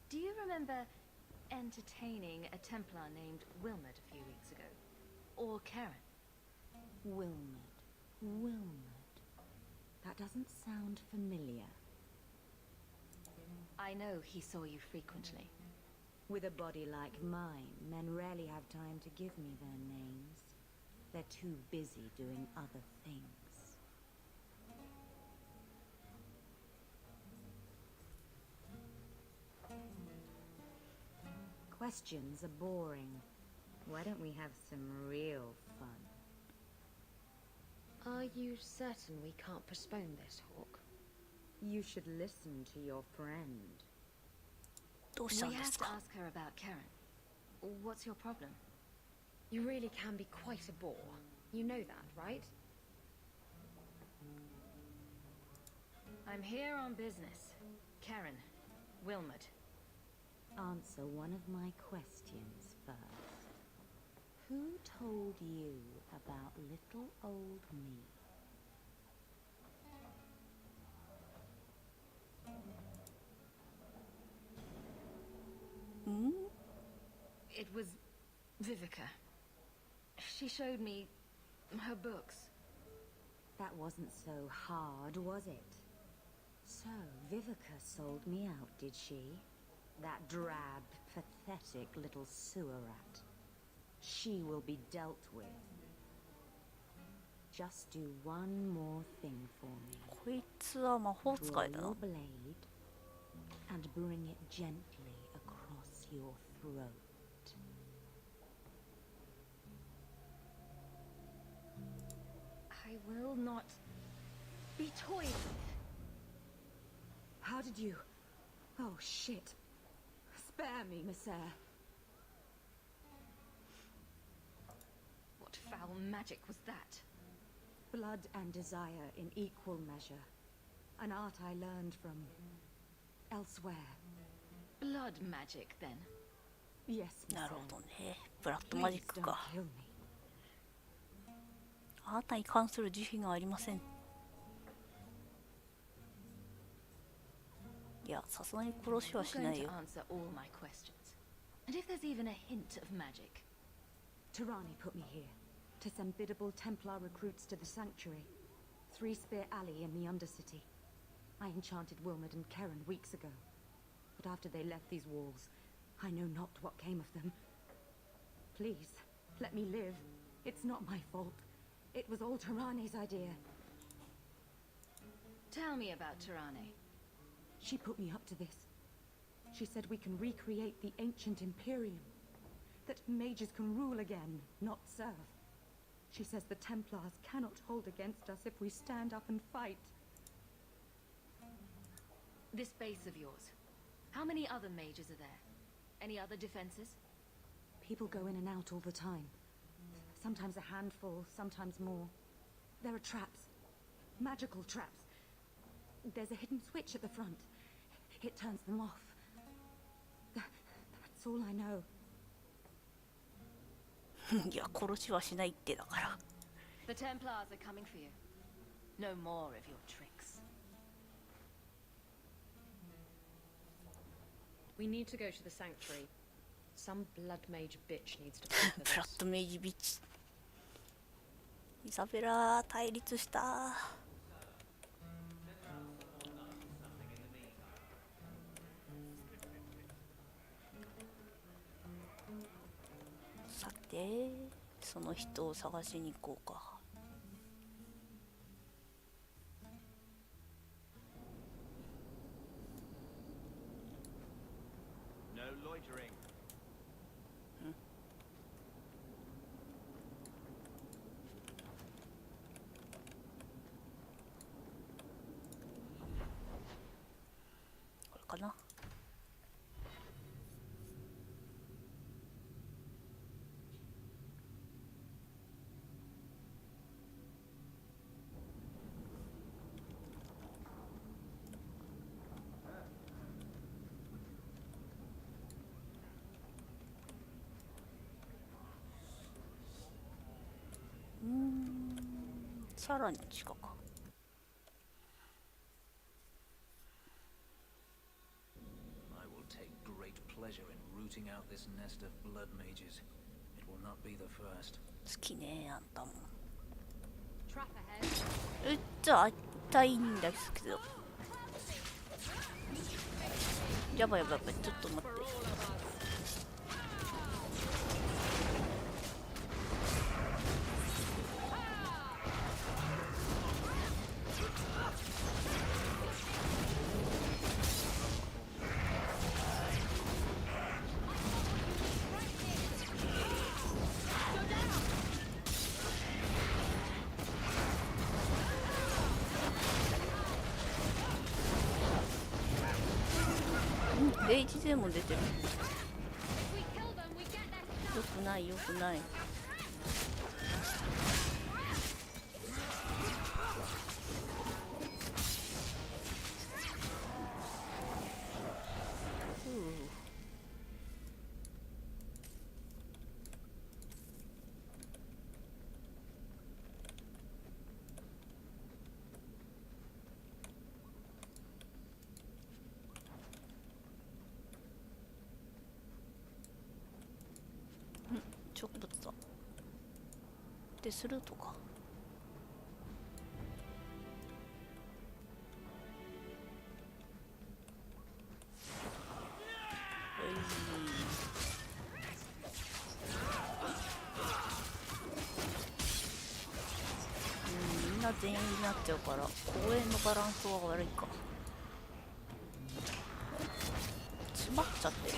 Do you remember entertaining a Templar named Wilmot a few weeks ago? Or Karen? Wilmot. That doesn't sound familiar. I know he saw you frequently. With a body like mine, men rarely have time to give me their names. They're too busy doing other things. Questions are boring. Why don't we have some real fun? Are you certain we can't postpone this, Hawk? You should listen to your friend. We have to ask her about Karen. What's your problem? You really can be quite a bore. You know that, right? I'm here on business. Karen, Wilmot. Answer one of my questions first. Who told you about little old me? It was Vivica. She showed me her books. That wasn't so hard, was it? So, Vivica sold me out, did she? That drab, pathetic little sewer rat. She will be dealt with. Just do one more thing for me. こいつは魔法使いだな。 Draw your blade and bring it gently across your throat. I will not be toyed with. How did you... Oh, shit. Spare me, Miss Eyre. What foul magic was that? Blood and desire in equal measure. An art I learned from... elsewhere. Blood magic, then? Yes, Miss Eyre. なるほどね。ブラッドマジック Please don't か。 kill me. あなたに関する自信がありません。いや、さすがに殺しはしないよ。 I'm going to answer all my questions. And if there's even a hint of magic. Tirani put me here to send biddable Templar recruits to the Sanctuary. Three Spear Alley in the Undercity. I enchanted Wilmot and Karen weeks ago. But after they left these walls, I know not what came of them. Please, let me live. It's not my fault. It was all Tirani's idea. Tell me about Tirani. She put me up to this. She said we can recreate the ancient Imperium. That mages can rule again, not serve. She says the Templars cannot hold against us if we stand up and fight. This base of yours. How many other mages are there? Any other defenses? People go in and out all the time. Sometimes a handful, sometimes more. There are traps. Magical traps. There's a hidden switch at the front. It turns them off. That's all I know. いや、殺しはしないってだから。 The Templars are coming for you. No more of your tricks. We need to go to the Sanctuary. Some blood mage bitch needs to pay for ブ this. ラッドメイジビッチ。イザベラ対立した。さて、その人を探しに行こうか。No loitering.これかな。さらに地下か。I will take great pleasure in rooting out this nest of blood mages. It will not be the first. 好きねあんたも。 Trap ahead. うっちゃ痛いんですけど。やばいやばいやばい、ちょっと待って。HJ も出てる。よくないよくない。植物だ。でスルーとか。みんな全員になっちゃうから公園のバランスは悪いか。詰まっちゃってる。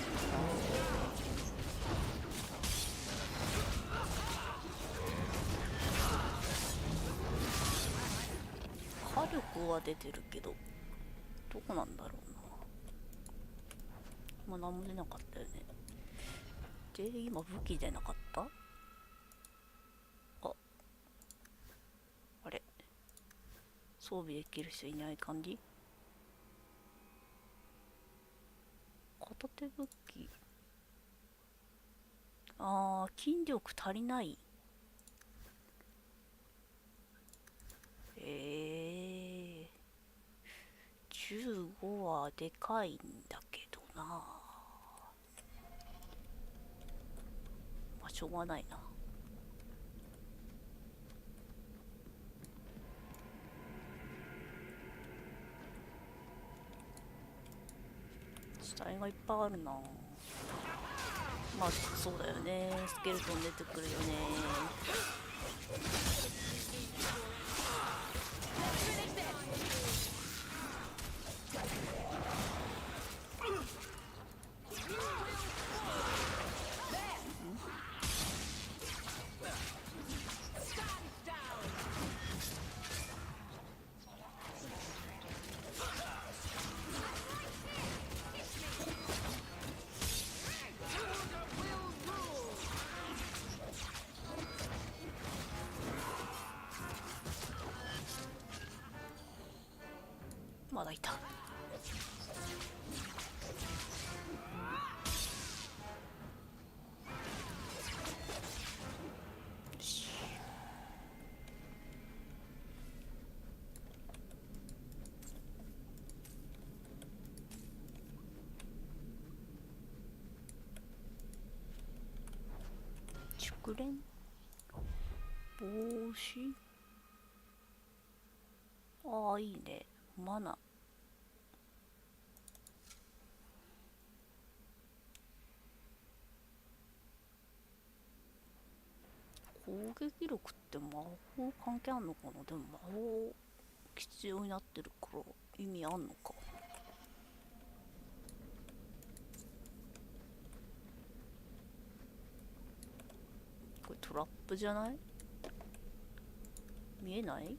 火力は出てるけどどこなんだろうな。何も出なかったよね。で今武器出なかった。あれ装備できる人いない感じ。片手武器。筋力足りない。15はでかいんだけどな。まあしょうがないな。死体がいっぱいあるな。まあそうだよね。スケルトン出てくるよね。まだいた。熟練帽子。ああいいね。マナ。攻撃力って魔法関係あんのかな。でも魔法必要になってるから意味あんのか。これトラップじゃない？見えない？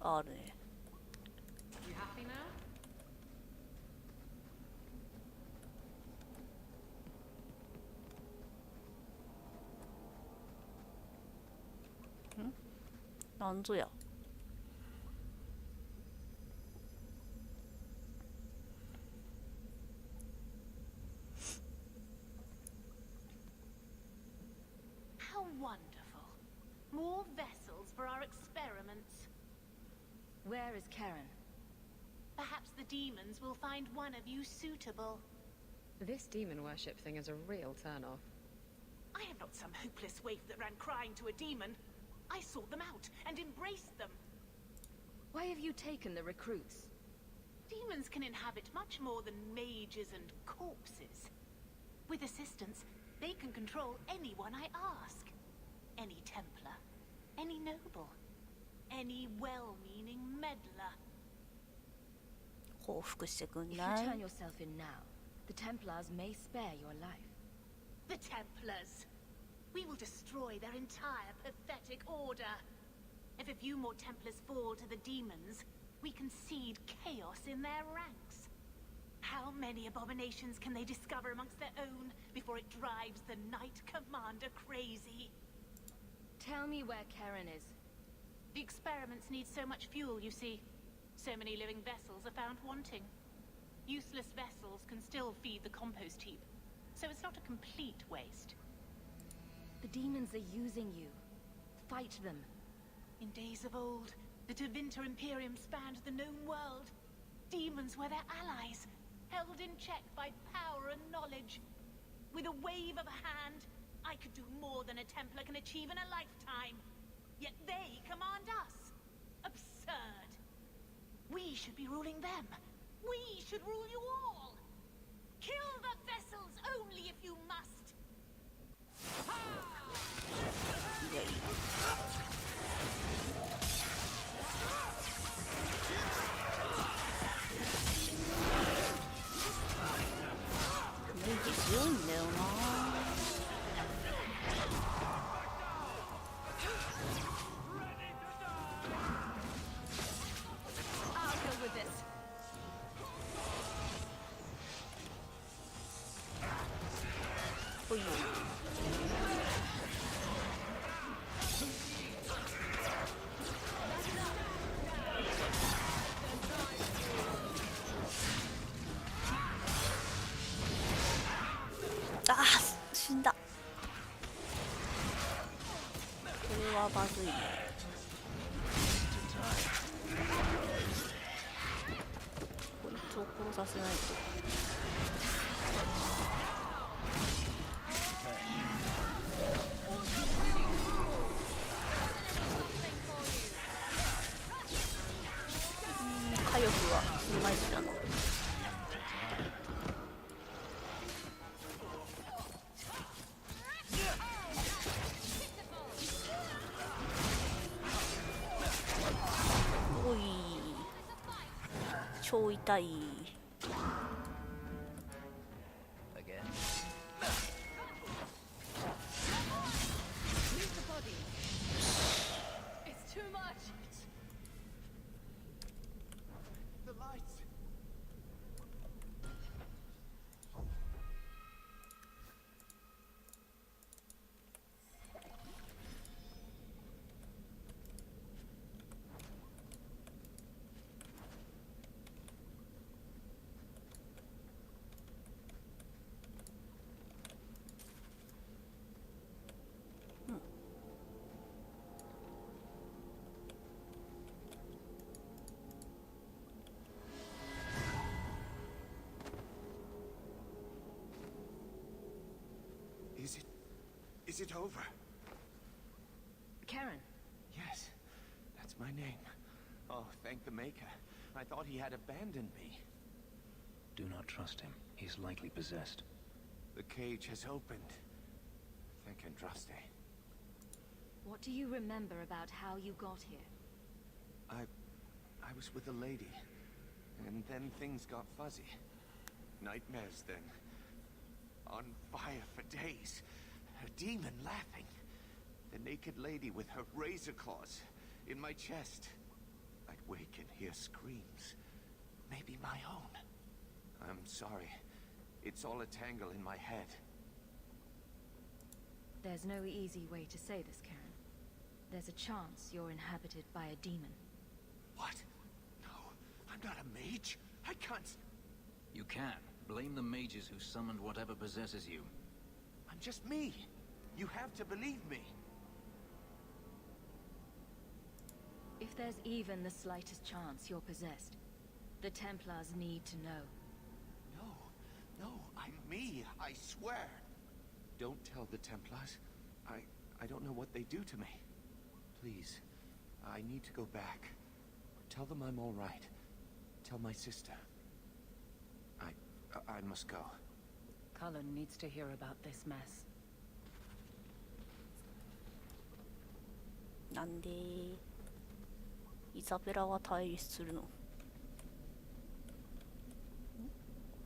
あるね。なんぞや。How wonderful. Where is Karen? Perhaps the demons will find one of you suitable. This demon worship thing is a real turn-off. I am not some hopeless waif that ran crying to a demon. I sought them out and embraced them. Why have you taken the recruits? Demons can inhabit much more than mages and corpses. With assistance, they can control anyone I ask. Any Templar, any noble, any well-meaning meddler. If you turn yourself in now, the Templars may spare your life. The Templars! We will destroy their entire pathetic order. If a few more Templars fall to the demons, we can seed chaos in their ranks. How many abominations can they discover amongst their own before it drives the Knight Commander crazy? Tell me where Karen is. The experiments need so much fuel, you see. So many living vessels are found wanting. Useless vessels can still feed the compost heap, so it's not a complete waste. The demons are using you. Fight them. In days of old, the Tevinter Imperium spanned the known world. Demons were their allies, held in check by power and knowledge. With a wave of a hand, I could do more than a Templar can achieve in a lifetime. Yet they command us. Absurd. We should be ruling them. We should rule you all. Kill the vessels only if you must. I'll go with this.あー、死んだ。これはまずいね。こいつを殺させないと。火力はいまいちだな。おい、超痛い。Is it over? Karen. Yes, that's my name. Oh, thank the Maker. I thought he had abandoned me. Do not trust him. He's likely possessed. The cage has opened. Thank Andraste. What do you remember about how you got here? I was with a lady, and then things got fuzzy. Nightmares then. On fire for days. A demon laughing. The naked lady with her razor claws in my chest. I'd wake and hear screams. Maybe my own. I'm sorry. It's all a tangle in my head. There's no easy way to say this, Karen. There's a chance you're inhabited by a demon. What? No, I'm not a mage. I can't... You can. Blame the mages who summoned whatever possesses you. I'm just me. You have to believe me. If there's there's even the slightest chance you're possessed, the Templars need to know. No, I'm me, I swear. Don't tell the Templars. I don't know what they do to me. Please, I need to go back. Tell them I'm all right. Tell my sister. I must go. Cullen needs to hear about this mess. なんでイザベラは退出するの？こ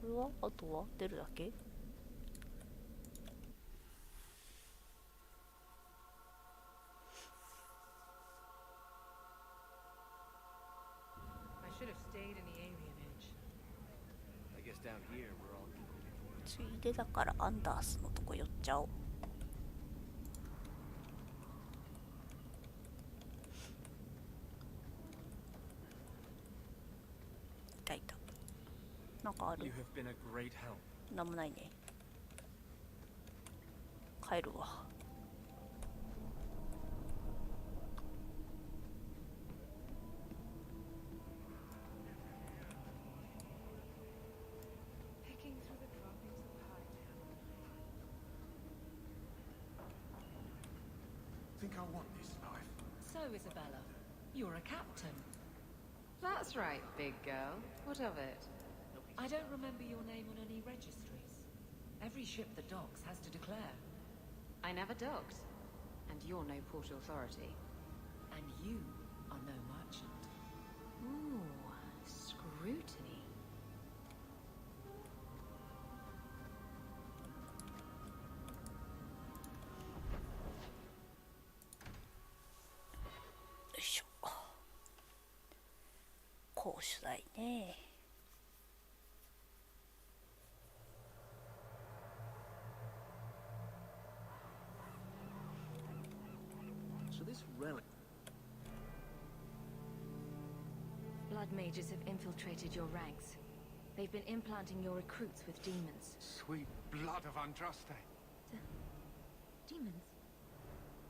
れはあとは出るだけ？ should have stayed in the alien age. I guess down here we're all... ついでだからアンダースのとこ寄っちゃおう。いたいた。なんかある？ You have been a great help. なんもないね。帰るわ。Think I want this life. So, Isabella, you're a captain. That's right, big girl. What of it? I don't remember your name on any registries. Every ship that docks has to declare. I never docked. And you're no port authority. And you are no merchant. Ooh, scrutiny. よいしょ。攻守大ね。 So this relic... Blood mages have infiltrated your ranks. They've been implanting your recruits with demons. Sweet blood of Andraste. Demons?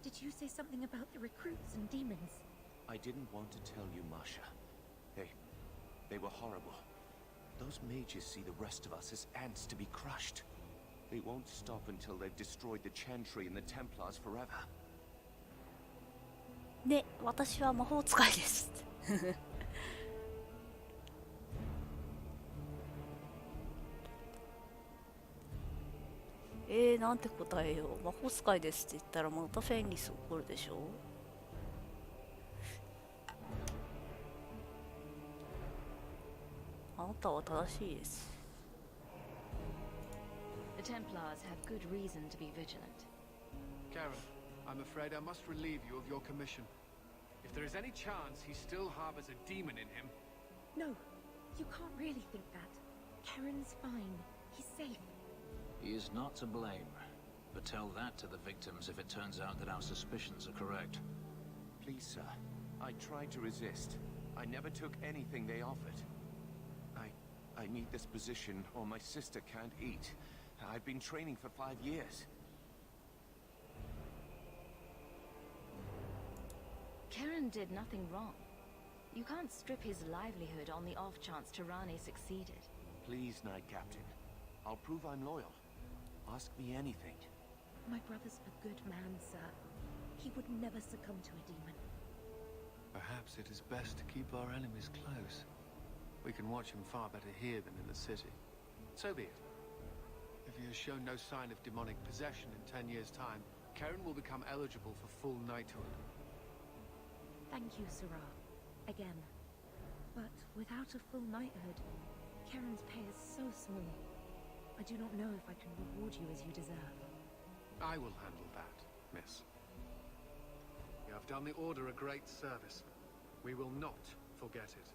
Did you say something about the recruits and demons? I didn't want to tell you, Masha. They were horrible. Those mages see the rest of us as ants to be crushed. They won't stop until they've destroyed the Chantry and the Templars forever. ね、私は魔法使いです。なんて答えよう。魔法使いですって言ったらまたフェンリス怒るでしょ。あなたは正しいです。 The Templars have good reason to be vigilant. Karen, I'm afraid I must relieve you of your commission. If there is any chance he still harbors a demon in him... No, you can't really think that. Karen's fine. He's safe. He is not to blame. But tell that to the victims if it turns out that our suspicions are correct. Please, sir. I tried to resist. I never took anything they offered. I need this position or my sister can't eat. I've been training for 5 years. Karen did nothing wrong. You can't strip his livelihood on the off chance Tirani succeeded. Please, Knight Captain. I'll prove I'm loyal. Ask me anything. My brother's a good man, sir. He would never succumb to a demon. Perhaps it is best to keep our enemies close. We can watch him far better here than in the city. So be it. If he has shown no sign of demonic possession in 10 years' time, Karen will become eligible for full knighthood. Thank you, Sirrah. Again. But without a full knighthood, Karen's pay is so small. I do not know if I can reward you as you deserve. I will handle that, miss. You have done the Order a great service. We will not forget it.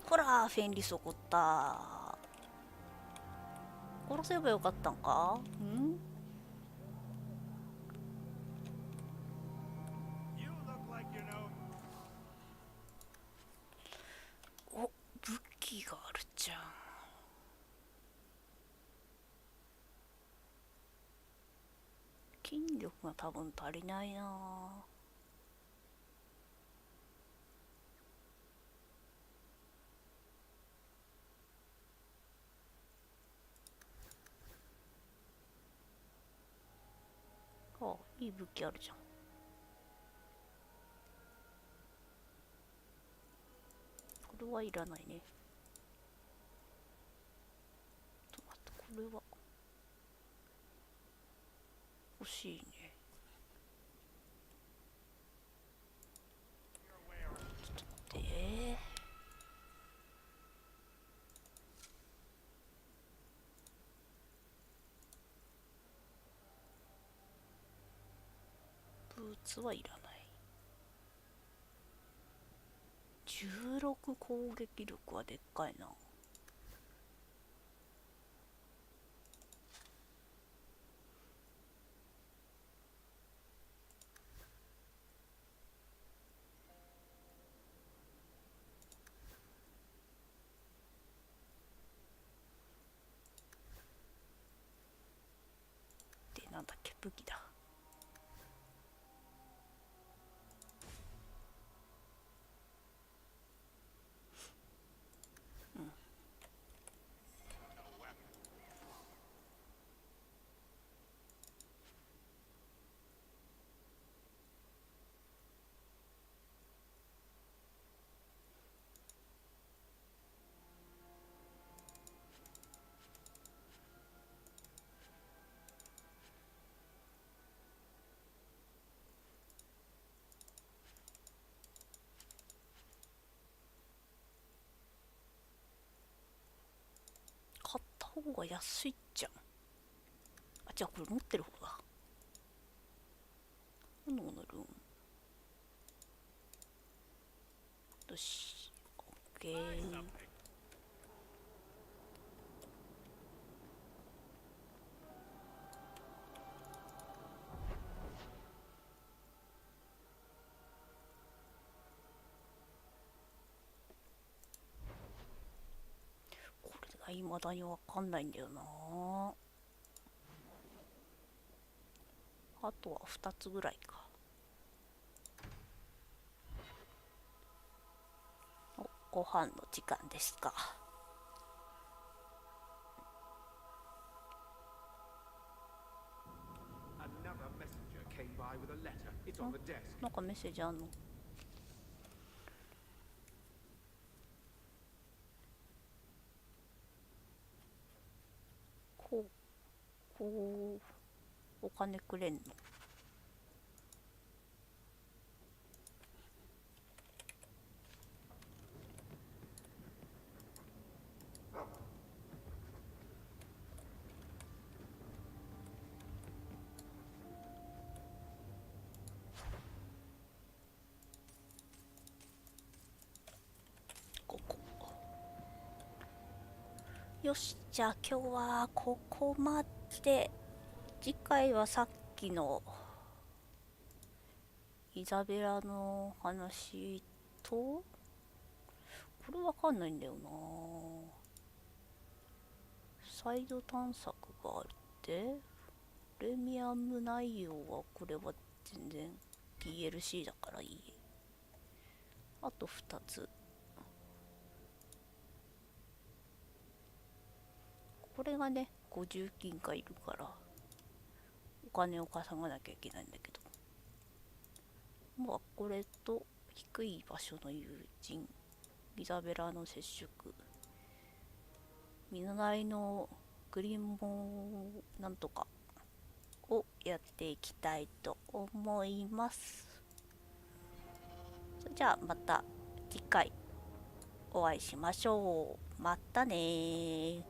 ほら、フェンリス怒った。殺せばよかったんか？ん？ お、武器があるじゃん。金引力が多分足りないな。あ、いい武器あるじゃん。これはいらないね。ちょっと待って、これは欲しいね。ちょっと待って。ブーツはいらない。16攻撃力はでっかいな。で、なんだっけ、武器だ。買った方が安いじゃん。あ、じゃあこれ持ってる方だ。炎のルーン。よし、オッケー。これが未だにわかんないんだよな。あとは2つぐらいか。ご飯の時間ですか。なんかメッセージあんの？こうお金くれんの？よし、じゃあ今日はここまで。次回はさっきのイザベラの話と、これわかんないんだよな。サイド探索があって、プレミアム内容はこれは全然 DLC だからいい。あと2つ。これがね、50金がいるからお金を稼がなきゃいけないんだけど、まあこれと低い場所の友人、イザベラの接触、見習いのグリーンモンなんとかをやっていきたいと思います。それじゃあまた次回お会いしましょう。またねー。